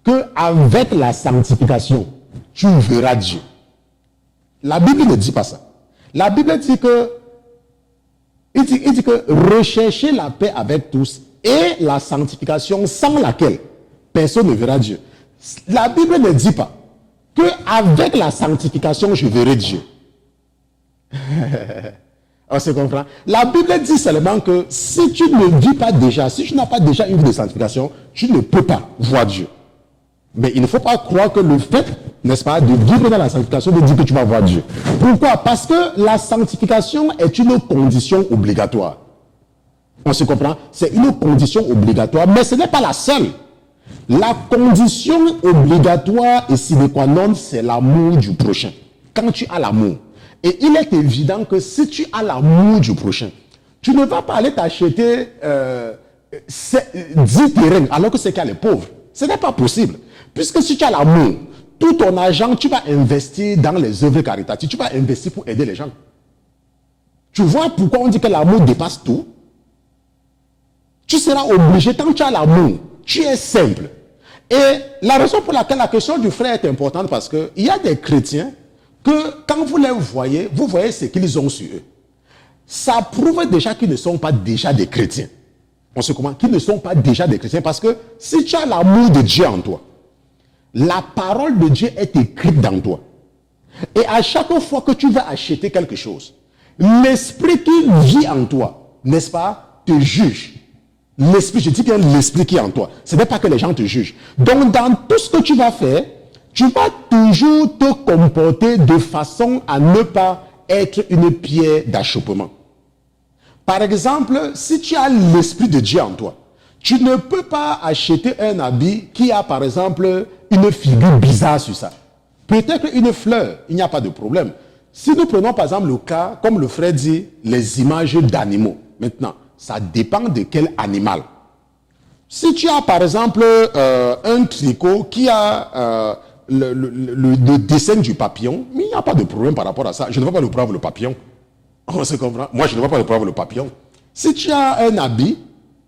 qu'avec la sanctification, tu verras Dieu. La Bible ne dit pas ça. La Bible dit que, il dit que recherchez la paix avec tous et la sanctification sans laquelle personne ne verra Dieu. La Bible ne dit pas qu'avec la sanctification, je verrai Dieu. On se comprend? La Bible dit seulement que si tu ne vis pas déjà, si tu n'as pas déjà une vie de sanctification, tu ne peux pas voir Dieu. Mais il ne faut pas croire que le fait, n'est-ce pas, de vivre dans la sanctification veut dire que tu vas voir Dieu. Pourquoi? Parce que la sanctification est une condition obligatoire. On se comprend? C'est une condition obligatoire, mais ce n'est pas la seule. La condition obligatoire et sine qua non, c'est l'amour du prochain. Quand tu as l'amour. Et il est évident que si tu as l'amour du prochain, tu ne vas pas aller t'acheter 10 terrains alors que c'est qu'à les pauvres. Ce n'est pas possible. Puisque si tu as l'amour, tout ton argent, tu vas investir dans les œuvres caritatives. Tu vas investir pour aider les gens. Tu vois pourquoi on dit que l'amour dépasse tout? Tu seras obligé, tant que tu as l'amour, tu es simple. Et la raison pour laquelle la question du frère est importante, parce qu'il y a des chrétiens que quand vous les voyez, vous voyez ce qu'ils ont sur eux. Ça prouve déjà qu'ils ne sont pas déjà des chrétiens. On se comprend, qu'ils ne sont pas déjà des chrétiens, parce que si tu as l'amour de Dieu en toi, la parole de Dieu est écrite dans toi. Et à chaque fois que tu vas acheter quelque chose, l'esprit qui vit en toi, n'est-ce pas, te juge. L'esprit, je dis qu'il y a l'esprit qui est en toi. Ce n'est pas que les gens te jugent. Donc, dans tout ce que tu vas faire, tu vas toujours te comporter de façon à ne pas être une pierre d'achoppement. Par exemple, si tu as l'esprit de Dieu en toi, tu ne peux pas acheter un habit qui a, par exemple, une figure bizarre sur ça. Peut-être une fleur, il n'y a pas de problème. Si nous prenons, par exemple, le cas, comme le frère dit, les images d'animaux. Maintenant, ça dépend de quel animal. Si tu as, par exemple, un tricot qui a le dessin du papillon, il n'y a pas de problème par rapport à ça. Je ne vais pas le prendre le papillon. On se comprend? Moi, je ne vais pas le prendre le papillon. Si tu as un habit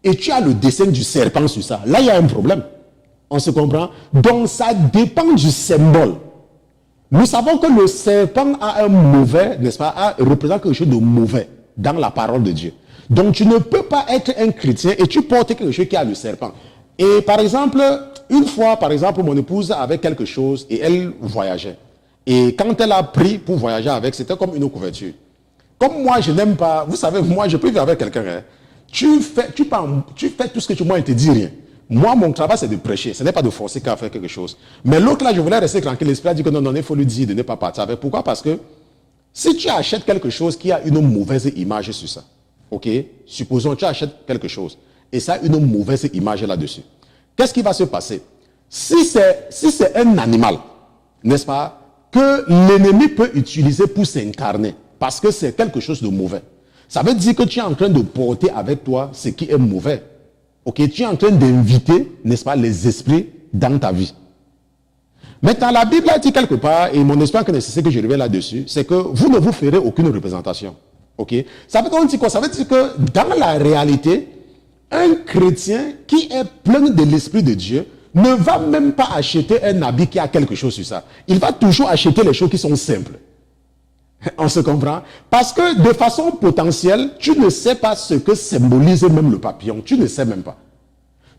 et tu as le dessin du serpent sur ça, là, il y a un problème. On se comprend? Donc, ça dépend du symbole. Nous savons que le serpent a un mauvais, n'est-ce pas, représente quelque chose de mauvais dans la parole de Dieu. Donc, tu ne peux pas être un chrétien et tu portes quelque chose qui a le serpent. Et par exemple, une fois, par exemple, mon épouse avait quelque chose et elle voyageait. Et quand elle a pris pour voyager avec, c'était comme une couverture. Comme moi, je n'aime pas, vous savez, moi, je peux vivre avec quelqu'un. Hein. Tu fais tout ce que tu moi, il te dit rien. Moi, mon travail, c'est de prêcher. Ce n'est pas de forcer qu'à faire quelque chose. Mais l'autre, là, je voulais rester tranquille. L'esprit a dit que non, non, il faut lui dire de ne pas partir avec. Pourquoi? Parce que si tu achètes quelque chose qui a une mauvaise image sur ça, ok? Supposons que tu achètes quelque chose et ça a une mauvaise image là-dessus. Qu'est-ce qui va se passer? Si c'est un animal, n'est-ce pas, que l'ennemi peut utiliser pour s'incarner, parce que c'est quelque chose de mauvais. Ça veut dire que tu es en train de porter avec toi ce qui est mauvais. Ok, tu es en train d'inviter, n'est-ce pas, les esprits dans ta vie. Maintenant, la Bible a dit quelque part, et mon espoir que c'est que je reviens là-dessus, c'est que vous ne vous ferez aucune représentation. Ok, ça veut dire quoi? Ça veut dire que dans la réalité, un chrétien qui est plein de l'Esprit de Dieu ne va même pas acheter un habit qui a quelque chose sur ça. Il va toujours acheter les choses qui sont simples. On se comprend? Parce que de façon potentielle, tu ne sais pas ce que symbolise même le papillon. Tu ne sais même pas.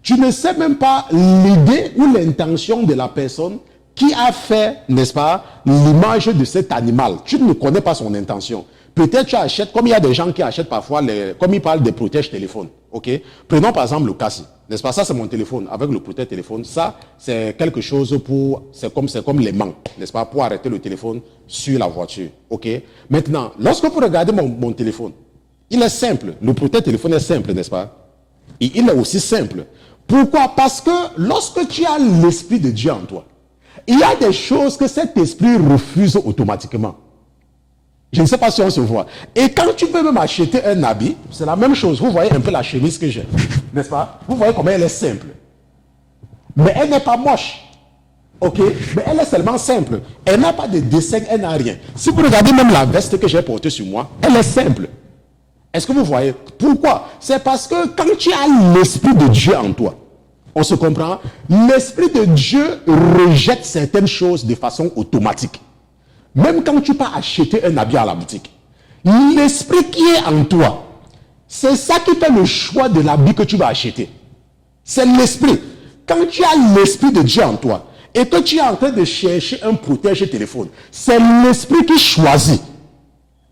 Tu ne sais même pas l'idée ou l'intention de la personne qui a fait, n'est-ce pas, l'image de cet animal. Tu ne connais pas son intention. Peut-être tu achètes, comme il y a des gens qui achètent parfois, comme ils parlent des protège-téléphones. Ok? Prenons par exemple le casque. N'est-ce pas? Ça, c'est mon téléphone avec le protège-téléphone. Ça, c'est quelque chose pour, c'est comme l'aimant, n'est-ce pas? Pour arrêter le téléphone sur la voiture. Ok? Maintenant, lorsque vous regardez mon téléphone, il est simple. Le protège-téléphone est simple, n'est-ce pas? Et il est aussi simple. Pourquoi? Parce que lorsque tu as l'Esprit de Dieu en toi, il y a des choses que cet esprit refuse automatiquement. Je ne sais pas si on se voit. Et quand tu veux même acheter un habit, c'est la même chose. Vous voyez un peu la chemise que j'ai, n'est-ce pas? Vous voyez comment elle est simple. Mais elle n'est pas moche. Ok? Mais elle est seulement simple. Elle n'a pas de dessin, elle n'a rien. Si vous regardez même la veste que j'ai portée sur moi, elle est simple. Est-ce que vous voyez? Pourquoi? C'est parce que quand tu as l'Esprit de Dieu en toi, on se comprend? L'Esprit de Dieu rejette certaines choses de façon automatique. Même quand tu peux acheter un habit à la boutique, l'Esprit qui est en toi, c'est ça qui fait le choix de l'habit que tu vas acheter. C'est l'Esprit. Quand tu as l'Esprit de Dieu en toi et que tu es en train de chercher un protège-téléphone, c'est l'Esprit qui choisit.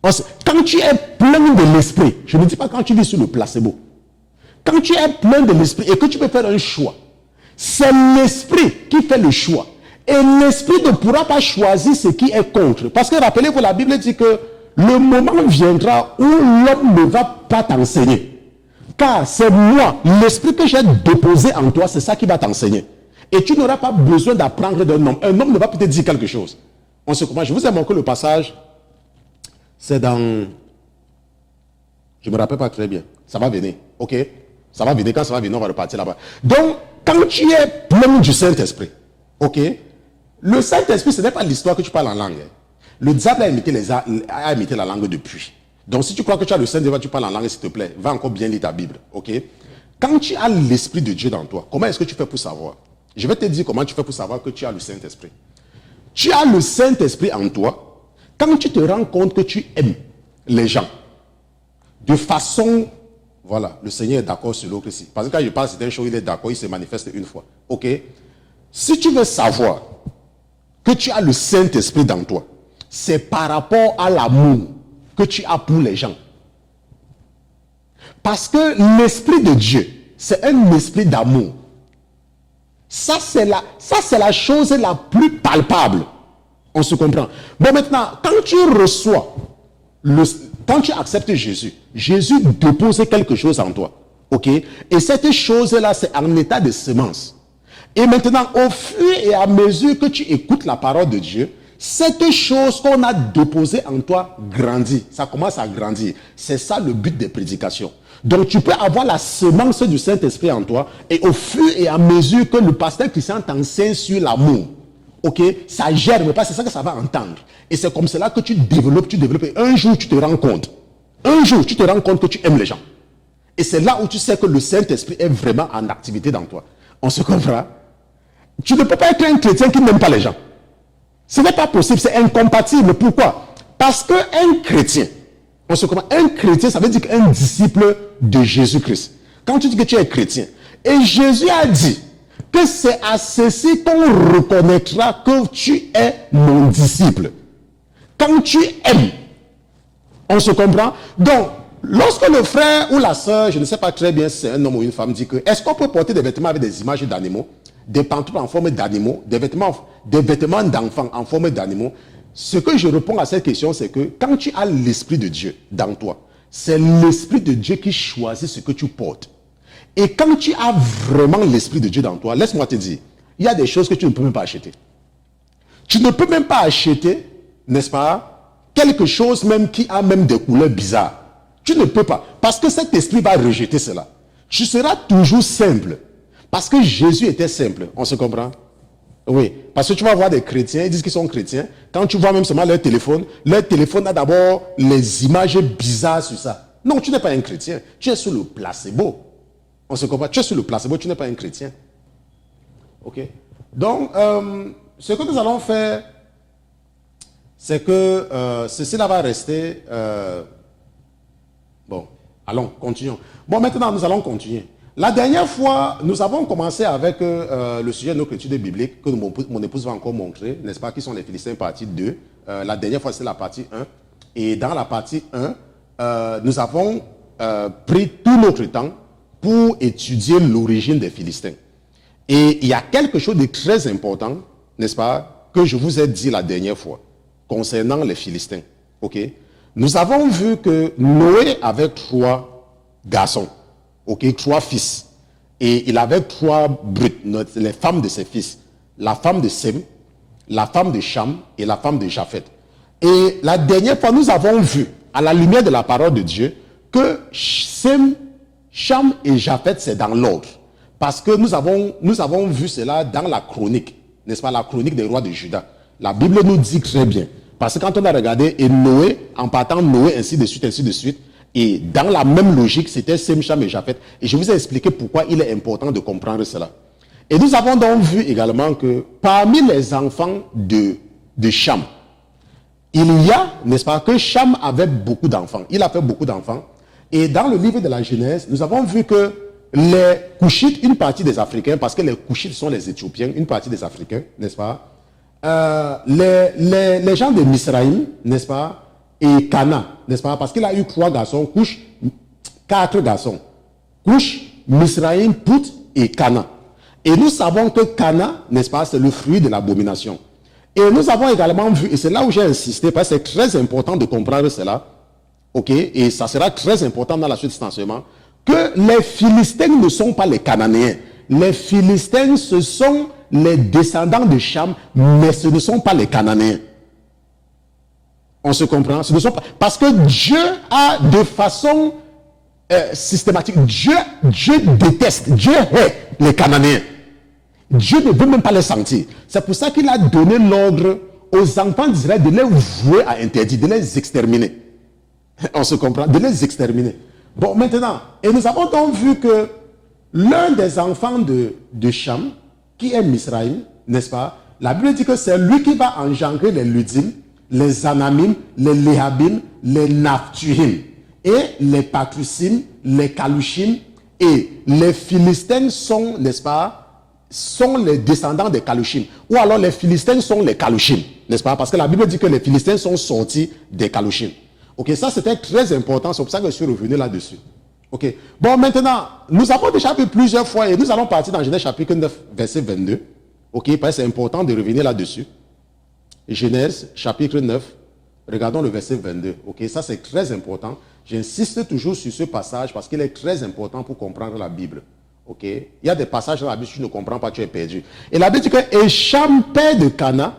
Quand tu es plein de l'Esprit, je ne dis pas quand tu vis sur le placebo, quand tu es plein de l'Esprit et que tu peux faire un choix, c'est l'Esprit qui fait le choix. Et l'Esprit ne pourra pas choisir ce qui est contre. Parce que rappelez-vous, la Bible dit que le moment viendra où l'homme ne va pas t'enseigner. Car c'est moi, l'Esprit que j'ai déposé en toi, c'est ça qui va t'enseigner. Et tu n'auras pas besoin d'apprendre d'un homme. Un homme ne va peut-être dire quelque chose. On se comprend. Je vous ai montré le passage. C'est dans... Je ne me rappelle pas très bien. Ça va venir. Ok? Ça va venir. Quand ça va venir, on va repartir là-bas. Donc, quand tu es plein du Saint-Esprit, ok? Le Saint-Esprit, ce n'est pas l'histoire que tu parles en langue. Le diable a imité la langue depuis. Donc si tu crois que tu as le Saint-Esprit, tu parles en langue, s'il te plaît, va encore bien lire ta Bible. Ok? Quand tu as l'Esprit de Dieu dans toi, comment est-ce que tu fais pour savoir? Je vais te dire comment tu fais pour savoir que tu as le Saint-Esprit. Tu as le Saint-Esprit en toi quand tu te rends compte que tu aimes les gens. De façon, voilà, le Seigneur est d'accord sur l'autre ici. Parce que quand je parle certaines choses, il est d'accord, il se manifeste une fois. Ok? Si tu veux savoir que tu as le Saint-Esprit dans toi, c'est par rapport à l'amour que tu as pour les gens. Parce que l'Esprit de Dieu, c'est un esprit d'amour. Ça, c'est la chose la plus palpable. On se comprend. Bon, maintenant, quand tu reçois, quand tu acceptes Jésus, Jésus dépose quelque chose en toi. Ok? Et cette chose-là, c'est en état de semence. Et maintenant, au fur et à mesure que tu écoutes la parole de Dieu, cette chose qu'on a déposée en toi grandit. Ça commence à grandir. C'est ça le but des prédications. Donc tu peux avoir la semence du Saint-Esprit en toi et au fur et à mesure que le pasteur Christian t'enseigne sur l'amour, ok, ça germe, parce que c'est ça que ça va entendre. Et c'est comme cela que tu développes et un jour tu te rends compte. Un jour tu te rends compte que tu aimes les gens. Et c'est là où tu sais que le Saint-Esprit est vraiment en activité dans toi. On se comprend? Tu ne peux pas être un chrétien qui n'aime pas les gens. Ce n'est pas possible, c'est incompatible. Pourquoi? Parce qu'un chrétien, on se comprend, un chrétien, ça veut dire qu'un disciple de Jésus-Christ. Quand tu dis que tu es chrétien, et Jésus a dit que c'est à ceci qu'on reconnaîtra que tu es mon disciple. Quand tu aimes, on se comprend? Donc, lorsque le frère ou la sœur, je ne sais pas très bien si c'est un homme ou une femme, dit que est-ce qu'on peut porter des vêtements avec des images d'animaux, des pantoufles en forme d'animaux, des vêtements d'enfants en forme d'animaux? Ce que je réponds à cette question, c'est que quand tu as l'Esprit de Dieu dans toi, c'est l'Esprit de Dieu qui choisit ce que tu portes. Et quand tu as vraiment l'Esprit de Dieu dans toi, laisse-moi te dire, il y a des choses que tu ne peux même pas acheter. Tu ne peux même pas acheter, n'est-ce pas, quelque chose même qui a même des couleurs bizarres. Tu ne peux pas, parce que cet esprit va rejeter cela. Tu seras toujours simple, parce que Jésus était simple, on se comprend? Oui, parce que tu vas voir des chrétiens, ils disent qu'ils sont chrétiens. Quand tu vois même seulement leur téléphone a d'abord les images bizarres sur ça. Non, tu n'es pas un chrétien, tu es sur le placebo. On se comprend, tu es sur le placebo, tu n'es pas un chrétien. Ok? Donc, ce que nous allons faire, c'est que ceci là va rester... bon, allons, continuons. Bon, maintenant, nous allons continuer. La dernière fois, nous avons commencé avec le sujet de notre étude biblique que mon épouse va encore montrer, n'est-ce pas, qui sont les Philistins, partie 2. La dernière fois, c'est la partie 1. Et dans la partie 1, nous avons pris tout notre temps pour étudier l'origine des Philistins. Et il y a quelque chose de très important, n'est-ce pas, que je vous ai dit la dernière fois, concernant les Philistins. Ok? Nous avons vu que Noé avait 3 garçons. Ok, 3 fils. Et il avait 3 brutes, les femmes de ses fils. La femme de Sem, la femme de Cham et la femme de Japheth. Et la dernière fois, nous avons vu, à la lumière de la parole de Dieu, que Sem, Cham et Japheth, c'est dans l'ordre. Parce que nous avons vu cela dans la chronique, n'est-ce pas, la chronique des rois de Juda. La Bible nous dit très bien. Parce que quand on a regardé, et Noé, en partant Noé, ainsi de suite, et dans la même logique, c'était Sem, Cham et Japheth. Et je vous ai expliqué pourquoi il est important de comprendre cela. Et nous avons donc vu également que parmi les enfants de Cham, il y a, n'est-ce pas, que Cham avait beaucoup d'enfants. Il a fait beaucoup d'enfants. Et dans le livre de la Genèse, nous avons vu que les Couchites, une partie des Africains, parce que les Couchites sont les Éthiopiens, une partie des Africains, n'est-ce pas, les gens de Misraïm, n'est-ce pas, et Cana, n'est-ce pas? Parce qu'il a eu 3 garçons, Couche, 4 garçons. Couche, Misraïm, Pout et Cana. Et nous savons que Cana, n'est-ce pas, c'est le fruit de l'abomination. Et nous avons également vu, et c'est là où j'ai insisté, parce que c'est très important de comprendre cela, ok, et ça sera très important dans la suite de cet enseignement, que les Philistins ne sont pas les Cananéens. Les Philistins, ce sont les descendants de Cham, mais ce ne sont pas les Cananéens. On se comprend? Ce ne sont pas... Parce que Dieu a de façon systématique, Dieu déteste, Dieu hait les Cananéens. Dieu ne veut même pas les sentir. C'est pour ça qu'il a donné l'ordre aux enfants d'Israël de les vouer à interdit, de les exterminer. On se comprend, de les exterminer. Bon, maintenant, et nous avons donc vu que l'un des enfants de Cham, qui est Misraïm, n'est-ce pas? La Bible dit que c'est lui qui va engendrer les Ludim, les Anamim, les Léhabim, les Naphtuhim, et les Patrusim, les Kalushim, et les Philistins sont, n'est-ce pas, sont les descendants des Kalushim. Ou alors les Philistins sont les Kalushim, n'est-ce pas? Parce que la Bible dit que les Philistins sont sortis des Kalushim. Ok, ça c'était très important, c'est pour ça que je suis revenu là-dessus. Ok, bon maintenant, nous avons déjà vu plusieurs fois, et nous allons partir dans Genèse chapitre 9, verset 22. Ok, parce que c'est important de revenir là-dessus. Genèse chapitre 9, regardons le verset 22. Ok, ça c'est très important. J'insiste toujours sur ce passage parce qu'il est très important pour comprendre la Bible. Ok, il y a des passages dans la Bible, si tu ne comprends pas, tu es perdu. Et la Bible dit que Écham, père de Cana,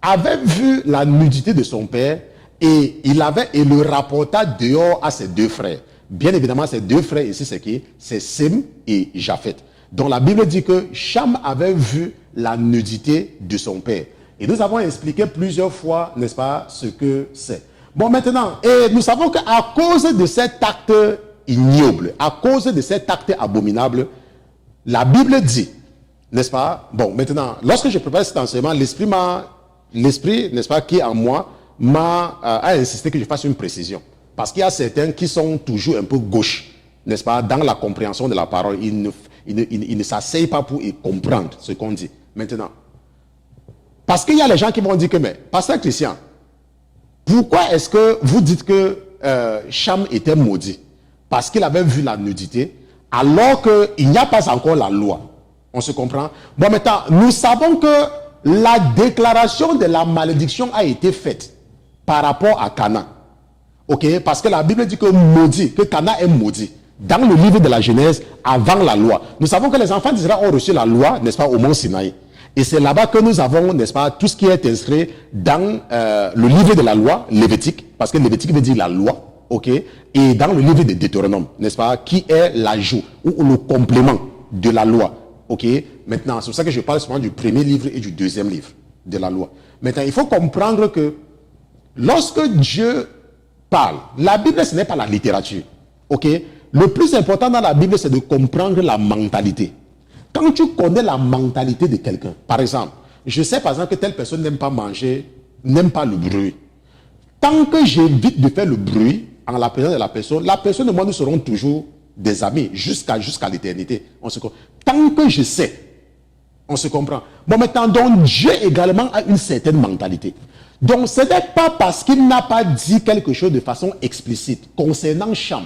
avait vu la nudité de son père et il le rapporta dehors à ses deux frères. Bien évidemment, ces deux frères ici, c'est qui? C'est Sem et Japheth. Donc la Bible dit que Cham avait vu la nudité de son père. Et nous avons expliqué plusieurs fois, n'est-ce pas, ce que c'est. Bon, maintenant, et nous savons qu'à cause de cet acte ignoble, à cause de cet acte abominable, la Bible dit, n'est-ce pas? Bon, maintenant, lorsque je prépare cet enseignement, l'esprit, n'est-ce pas, qui est en moi, a insisté que je fasse une précision. Parce qu'il y a certains qui sont toujours un peu gauches, n'est-ce pas, dans la compréhension de la parole. Ils ne s'asseyent pas pour comprendre ce qu'on dit. Maintenant, parce qu'il y a les gens qui vont dire que, mais, pasteur Christian, pourquoi est-ce que vous dites que Cham était maudit? Parce qu'il avait vu la nudité, alors qu'il n'y a pas encore la loi. On se comprend? Bon, maintenant, nous savons que la déclaration de la malédiction a été faite par rapport à Cana. Ok? Parce que la Bible dit que maudit, que Cana est maudit. Dans le livre de la Genèse, avant la loi. Nous savons que les enfants d'Israël ont reçu la loi, n'est-ce pas, au mont Sinaï. Et c'est là-bas que nous avons, n'est-ce pas, tout ce qui est inscrit dans le livre de la loi, Lévitique, parce que Lévitique veut dire la loi, ok, et dans le livre de Deutéronome, n'est-ce pas, qui est l'ajout ou le complément de la loi, ok. Maintenant, c'est pour ça que je parle souvent du premier livre et du deuxième livre de la loi. Maintenant, il faut comprendre que lorsque Dieu parle, la Bible, ce n'est pas la littérature, ok. Le plus important dans la Bible, c'est de comprendre la mentalité. Quand tu connais la mentalité de quelqu'un, par exemple, je sais par exemple que telle personne n'aime pas manger, n'aime pas le bruit. Tant que j'évite de faire le bruit en la présence de la personne et moi, nous serons toujours des amis jusqu'à l'éternité. Tant que je sais, on se comprend. Bon, maintenant, donc, Dieu également a une certaine mentalité. Donc, ce n'est pas parce qu'il n'a pas dit quelque chose de façon explicite concernant Cham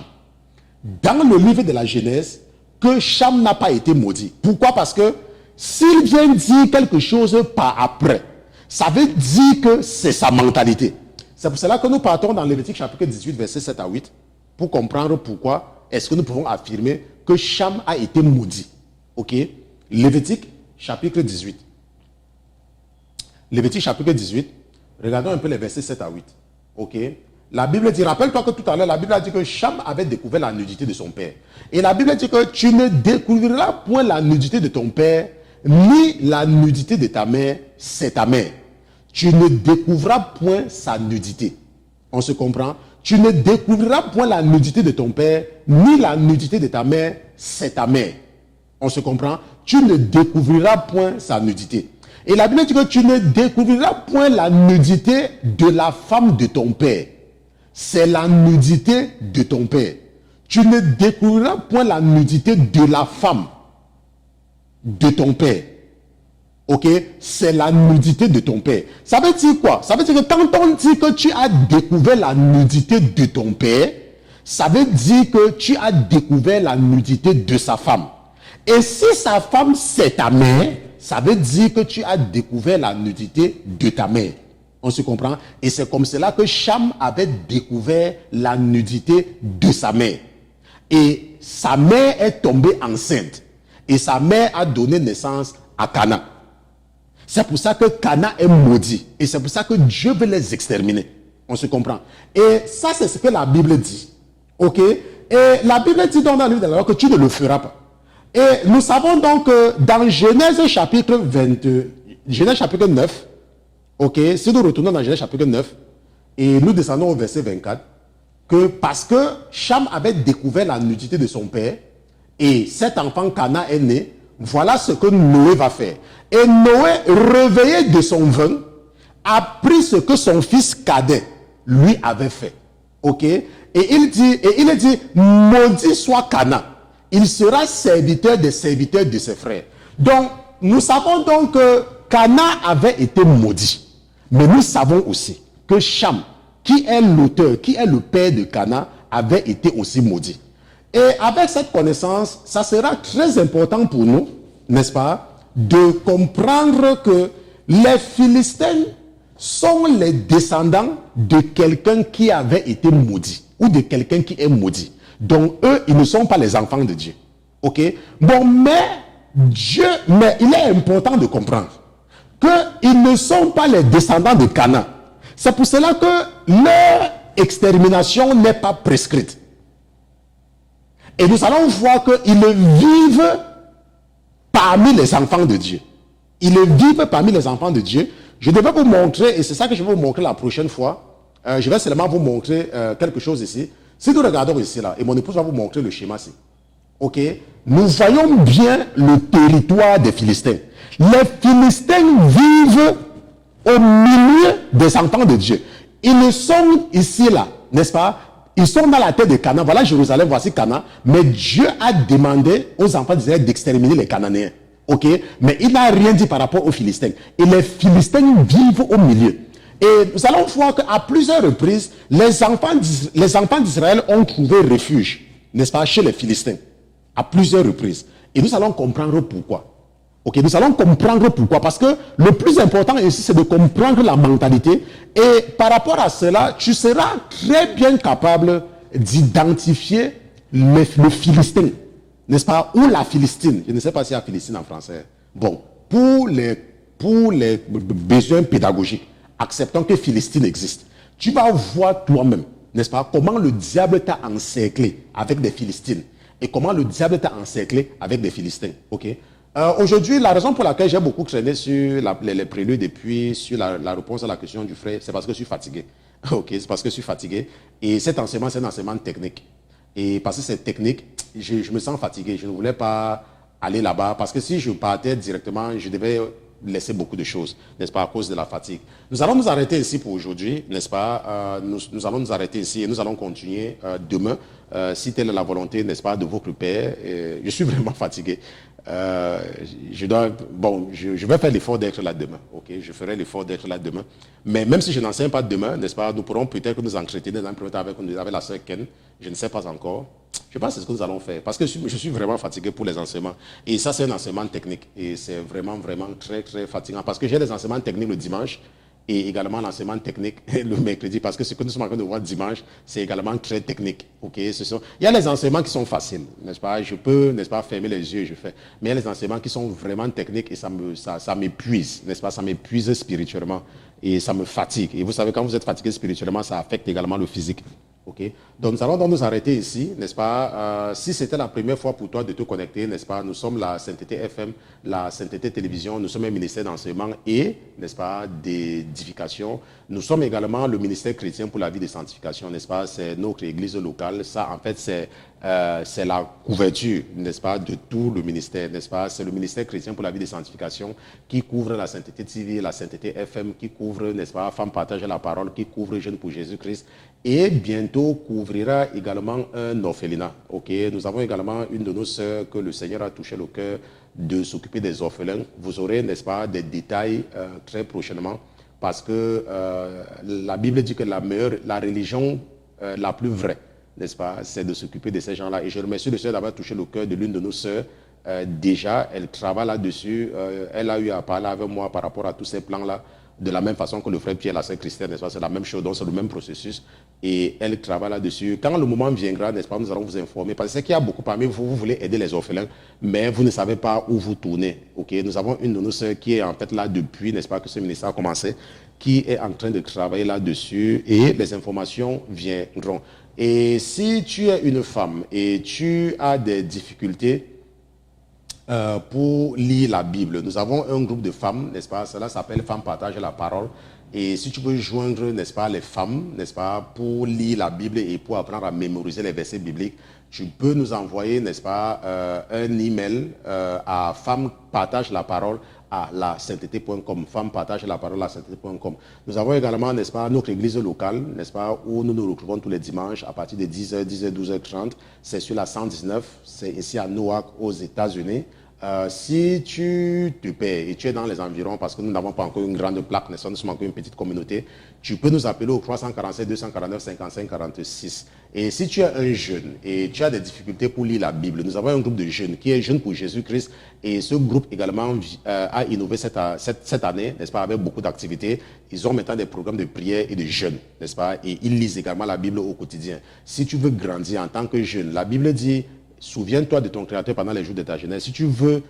dans le livre de la Genèse, que Cham n'a pas été maudit. Pourquoi? Parce que s'il vient dire quelque chose par après, ça veut dire que c'est sa mentalité. C'est pour cela que nous partons dans Lévitique chapitre 18, verset 7 à 8, pour comprendre pourquoi est-ce que nous pouvons affirmer que Cham a été maudit. Ok? Lévitique chapitre 18. Lévitique chapitre 18, regardons un peu les versets 7 à 8. Ok? La Bible dit, rappelle-toi que tout à l'heure, la Bible a dit que Cham avait découvert la nudité de son père. Et la Bible dit que tu ne découvriras point la nudité de ton père, ni la nudité de ta mère, c'est ta mère. Tu ne découvriras point sa nudité. On se comprend? Tu ne découvriras point la nudité de ton père, ni la nudité de ta mère, c'est ta mère. On se comprend? Tu ne découvriras point sa nudité. Et la Bible dit que tu ne découvriras point la nudité de la femme de ton père. C'est la nudité de ton père. Tu ne découvriras point la nudité de la femme de ton père. Ok? C'est la nudité de ton père. Ça veut dire quoi? Ça veut dire que quand on dit que tu as découvert la nudité de ton père, ça veut dire que tu as découvert la nudité de sa femme. Et si sa femme c'est ta mère, ça veut dire que tu as découvert la nudité de ta mère. On se comprend? Et c'est comme cela que Cham avait découvert la nudité de sa mère. Et sa mère est tombée enceinte. Et sa mère a donné naissance à Cana. C'est pour ça que Cana est maudit. Et c'est pour ça que Dieu veut les exterminer. On se comprend? Et ça, c'est ce que la Bible dit. Ok? Et la Bible dit dans le livre de la loi que tu ne le feras pas. Et nous savons donc que dans Genèse chapitre 22, Genèse chapitre 9, ok, si nous retournons dans Genèse chapitre 9, et nous descendons au verset 24, que parce que Cham avait découvert la nudité de son père, et cet enfant Cana est né, voilà ce que Noé va faire. Et Noé, réveillé de son vin, a pris ce que son fils cadet lui avait fait. Ok? Et il dit, maudit soit Cana. Il sera serviteur des serviteurs de ses frères. Donc, nous savons donc que Cana avait été maudit. Mais nous savons aussi que Cham, qui est l'auteur, qui est le père de Cana, avait été aussi maudit. Et avec cette connaissance, ça sera très important pour nous, n'est-ce pas, de comprendre que les Philistins sont les descendants de quelqu'un qui avait été maudit, ou de quelqu'un qui est maudit. Donc eux, ils ne sont pas les enfants de Dieu. Ok? Bon, mais il est important de comprendre qu'ils ne sont pas les descendants de Canaan. C'est pour cela que leur extermination n'est pas prescrite. Et nous allons voir qu'ils vivent parmi les enfants de Dieu. Ils vivent parmi les enfants de Dieu. Je devais vous montrer, et c'est ça que je vais vous montrer la prochaine fois. Je vais seulement vous montrer quelque chose ici. Si nous regardons ici, là, et mon épouse va vous montrer le schéma ici. Ok? Nous voyons bien le territoire des Philistins. Les Philistins vivent au milieu des enfants de Dieu. Ils sont ici, là, n'est-ce pas? Ils sont dans la terre de Canaan. Voilà Jérusalem, voici Canaan. Mais Dieu a demandé aux enfants d'Israël d'exterminer les Cananéens. Ok? Mais il n'a rien dit par rapport aux Philistins. Et les Philistins vivent au milieu. Et nous allons voir qu'à plusieurs reprises, les enfants d'Israël ont trouvé refuge, n'est-ce pas, chez les Philistins. À plusieurs reprises. Et nous allons comprendre pourquoi. Ok, nous allons comprendre pourquoi. Parce que le plus important ici, c'est de comprendre la mentalité. Et par rapport à cela, tu seras très bien capable d'identifier le Philistin. N'est-ce pas? Ou la Philistine. Je ne sais pas s'il y a Philistine en français. Bon, pour les besoins pédagogiques, acceptons que Philistine existe. Tu vas voir toi-même, n'est-ce pas, comment le diable t'a encerclé avec des Philistines. Et comment le diable t'a encerclé avec des Philistins. Ok? Aujourd'hui, la raison pour laquelle j'ai beaucoup traîné sur les préludes et puis sur la réponse à la question du frère, c'est parce que je suis fatigué. Ok, c'est parce que je suis fatigué. Et cet enseignement, c'est un enseignement technique. Et parce que c'est technique, je me sens fatigué. Je ne voulais pas aller là-bas parce que si je partais directement, je devais laisser beaucoup de choses, n'est-ce pas, à cause de la fatigue. Nous allons nous arrêter ici pour aujourd'hui, n'est-ce pas? Nous allons nous arrêter ici et nous allons continuer demain, si telle est la volonté, n'est-ce pas, de votre Père. Je suis vraiment fatigué. Je vais faire l'effort d'être là demain. Ok, je ferai l'effort d'être là demain. Mais même si je n'enseigne pas demain, n'est-ce pas, nous pourrons peut-être nous entretenir dans un premier temps avec la sœur Ken. Je ne sais pas encore. Je pense que c'est ce que nous allons faire. Parce que je suis vraiment fatigué pour les enseignements. Et ça, c'est un enseignement technique. Et c'est vraiment, vraiment très, très fatigant. Parce que j'ai des enseignements techniques le dimanche et également l'enseignement technique le mercredi. Parce que ce que nous sommes en train de voir dimanche, c'est également très technique. Okay? Il y a les enseignements qui sont faciles, n'est-ce pas? Je peux, n'est-ce pas, fermer les yeux et je fais. Mais il y a les enseignements qui sont vraiment techniques et ça m'épuise, n'est-ce pas? Ça m'épuise spirituellement et ça me fatigue. Et vous savez, quand vous êtes fatigué spirituellement, ça affecte également le physique. Okay. Donc nous allons donc nous arrêter ici, n'est-ce pas? Si c'était la première fois pour toi de te connecter, n'est-ce pas? Nous sommes la Sainteté FM, la Sainteté Télévision, nous sommes un ministère d'enseignement et, n'est-ce pas, d'édification. Nous sommes également le ministère chrétien pour la vie de sanctification, n'est-ce pas? C'est notre église locale. Ça, en fait, c'est la couverture, n'est-ce pas, de tout le ministère, n'est-ce pas? C'est le ministère chrétien pour la vie de sanctification qui couvre la Sainteté TV, la Sainteté FM, qui couvre, n'est-ce pas, Femmes partagent la parole, qui couvre Jeunes pour Jésus-Christ. Et bientôt couvrira également un orphelinat. Okay? Nous avons également une de nos sœurs que le Seigneur a touché le cœur de s'occuper des orphelins. Vous aurez, n'est-ce pas, des détails très prochainement parce que la Bible dit que la religion la plus vraie, n'est-ce pas, c'est de s'occuper de ces gens-là. Et je remercie le Seigneur d'avoir touché le cœur de l'une de nos sœurs. Déjà, elle travaille là-dessus. Elle a eu à parler avec moi par rapport à tous ces plans-là. De la même façon que le frère Pierre, la sœur Christiane, n'est-ce pas, c'est la même chose, donc c'est le même processus. Et elle travaille là-dessus. Quand le moment viendra, n'est-ce pas, nous allons vous informer. Parce que c'est qu'il y a beaucoup parmi vous, vous voulez aider les orphelins, mais vous ne savez pas où vous tournez. Okay? Nous avons une de nos sœurs qui est en fait là depuis, n'est-ce pas, que ce ministère a commencé, qui est en train de travailler là-dessus et les informations viendront. Et si tu es une femme et tu as des difficultés, pour lire la Bible. Nous avons un groupe de femmes, n'est-ce pas? Cela s'appelle Femmes Partagent la parole. Et si tu veux joindre, n'est-ce pas, les femmes, n'est-ce pas, pour lire la Bible et pour apprendre à mémoriser les versets bibliques, tu peux nous envoyer, n'est-ce pas, un email à Femmes Partagent la parole à la sainteté.com, Femmes Partagent la parole à la sainteté.com. Nous avons également, n'est-ce pas, notre église locale, n'est-ce pas, où nous nous retrouvons tous les dimanches à partir de 10h, 10h, 12h30. C'est sur la 119, c'est ici à Newark, aux États-Unis. Si tu te paies et tu es dans les environs, parce que nous n'avons pas encore une grande plaque, nous sommes encore une petite communauté, tu peux nous appeler au 347 249 55 46. Et si tu es un jeune et tu as des difficultés pour lire la Bible, nous avons un groupe de jeunes qui est Jeunes pour Jésus-Christ, et ce groupe également a innové cette année, n'est-ce pas, avec beaucoup d'activités. Ils ont maintenant des programmes de prière et de jeûne, n'est-ce pas, et ils lisent également la Bible au quotidien. Si tu veux grandir en tant que jeune, la Bible dit: souviens-toi de ton Créateur pendant les jours de ta jeunesse. Si tu veux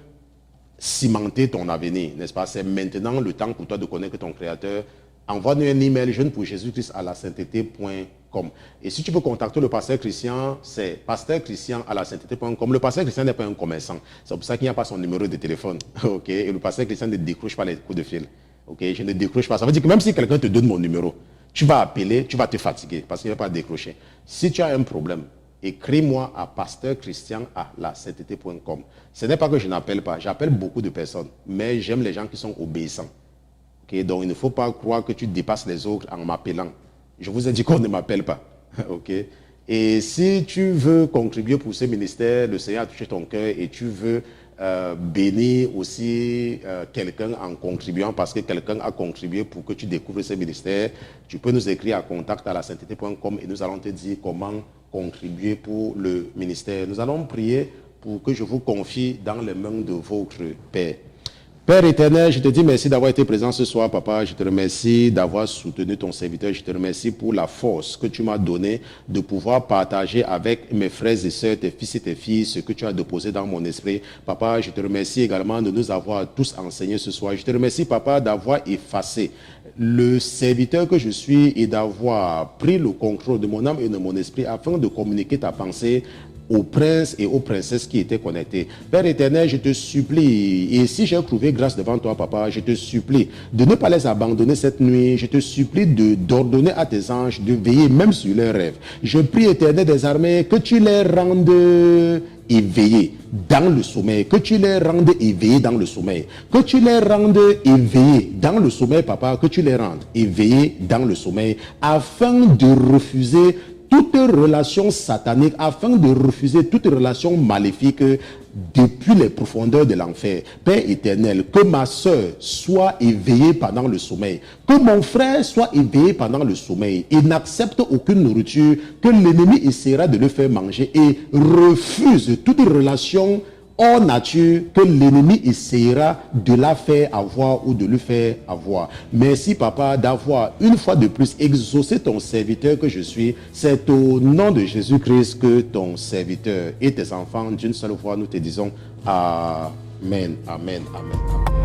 cimenter ton avenir, n'est-ce pas, c'est maintenant le temps pour toi de connaître ton Créateur. Envoie-nous un email, Jeunes pour Jésus-Christ à la sainteté.com. Et si tu veux contacter le pasteur Christian, c'est pasteur-christian à la sainteté.com. Le pasteur Christian n'est pas un commerçant. C'est pour ça qu'il n'y a pas son numéro de téléphone. Ok? Et le pasteur Christian ne décroche pas les coups de fil. Ok? Je ne décroche pas. Ça veut dire que même si quelqu'un te donne mon numéro, tu vas appeler, tu vas te fatiguer parce qu'il ne va pas décrocher. Si tu as un problème, écris-moi à pasteur-christian à la sainteté.com. Ce n'est pas que je n'appelle pas, j'appelle beaucoup de personnes, mais j'aime les gens qui sont obéissants. Okay? Donc il ne faut pas croire que tu dépasses les autres en m'appelant. Je vous ai dit qu'on ne m'appelle pas. Okay? Et si tu veux contribuer pour ce ministère, le Seigneur a touché ton cœur et tu veux bénir aussi quelqu'un en contribuant parce que quelqu'un a contribué pour que tu découvres ce ministère, tu peux nous écrire à contact à la sainteté.com et nous allons te dire comment contribuer pour le ministère. Nous allons prier pour que je vous confie dans les mains de votre Père. Père éternel, je te dis merci d'avoir été présent ce soir, papa. Je te remercie d'avoir soutenu ton serviteur. Je te remercie pour la force que tu m'as donnée de pouvoir partager avec mes frères et sœurs, tes fils et tes filles, ce que tu as déposé dans mon esprit. Papa, je te remercie également de nous avoir tous enseignés ce soir. Je te remercie, papa, d'avoir effacé le serviteur que je suis et d'avoir pris le contrôle de mon âme et de mon esprit afin de communiquer ta pensée aux princes et aux princesses qui étaient connectés. Père éternel, je te supplie, et si j'ai trouvé grâce devant toi, papa, je te supplie de ne pas les abandonner cette nuit. Je te supplie d'ordonner à tes anges de veiller même sur leurs rêves. Je prie, éternel des armées, que tu les rendes éveillés dans le sommeil, que tu les rendes éveillés dans le sommeil, que tu les rendes éveillés dans le sommeil, papa, que tu les rendes éveillés dans le sommeil, afin de refuser toute relation satanique, afin de refuser toute relation maléfique depuis les profondeurs de l'enfer. Père éternel, que ma soeur soit éveillée pendant le sommeil, que mon frère soit éveillé pendant le sommeil et n'accepte aucune nourriture que l'ennemi essaiera de le faire manger et refuse toute relation hors nature que l'ennemi essaiera de la faire avoir ou de lui faire avoir. Merci, papa, d'avoir une fois de plus exaucé ton serviteur que je suis. C'est au nom de Jésus-Christ que ton serviteur et tes enfants, d'une seule voix, nous te disons Amen, Amen, Amen, Amen.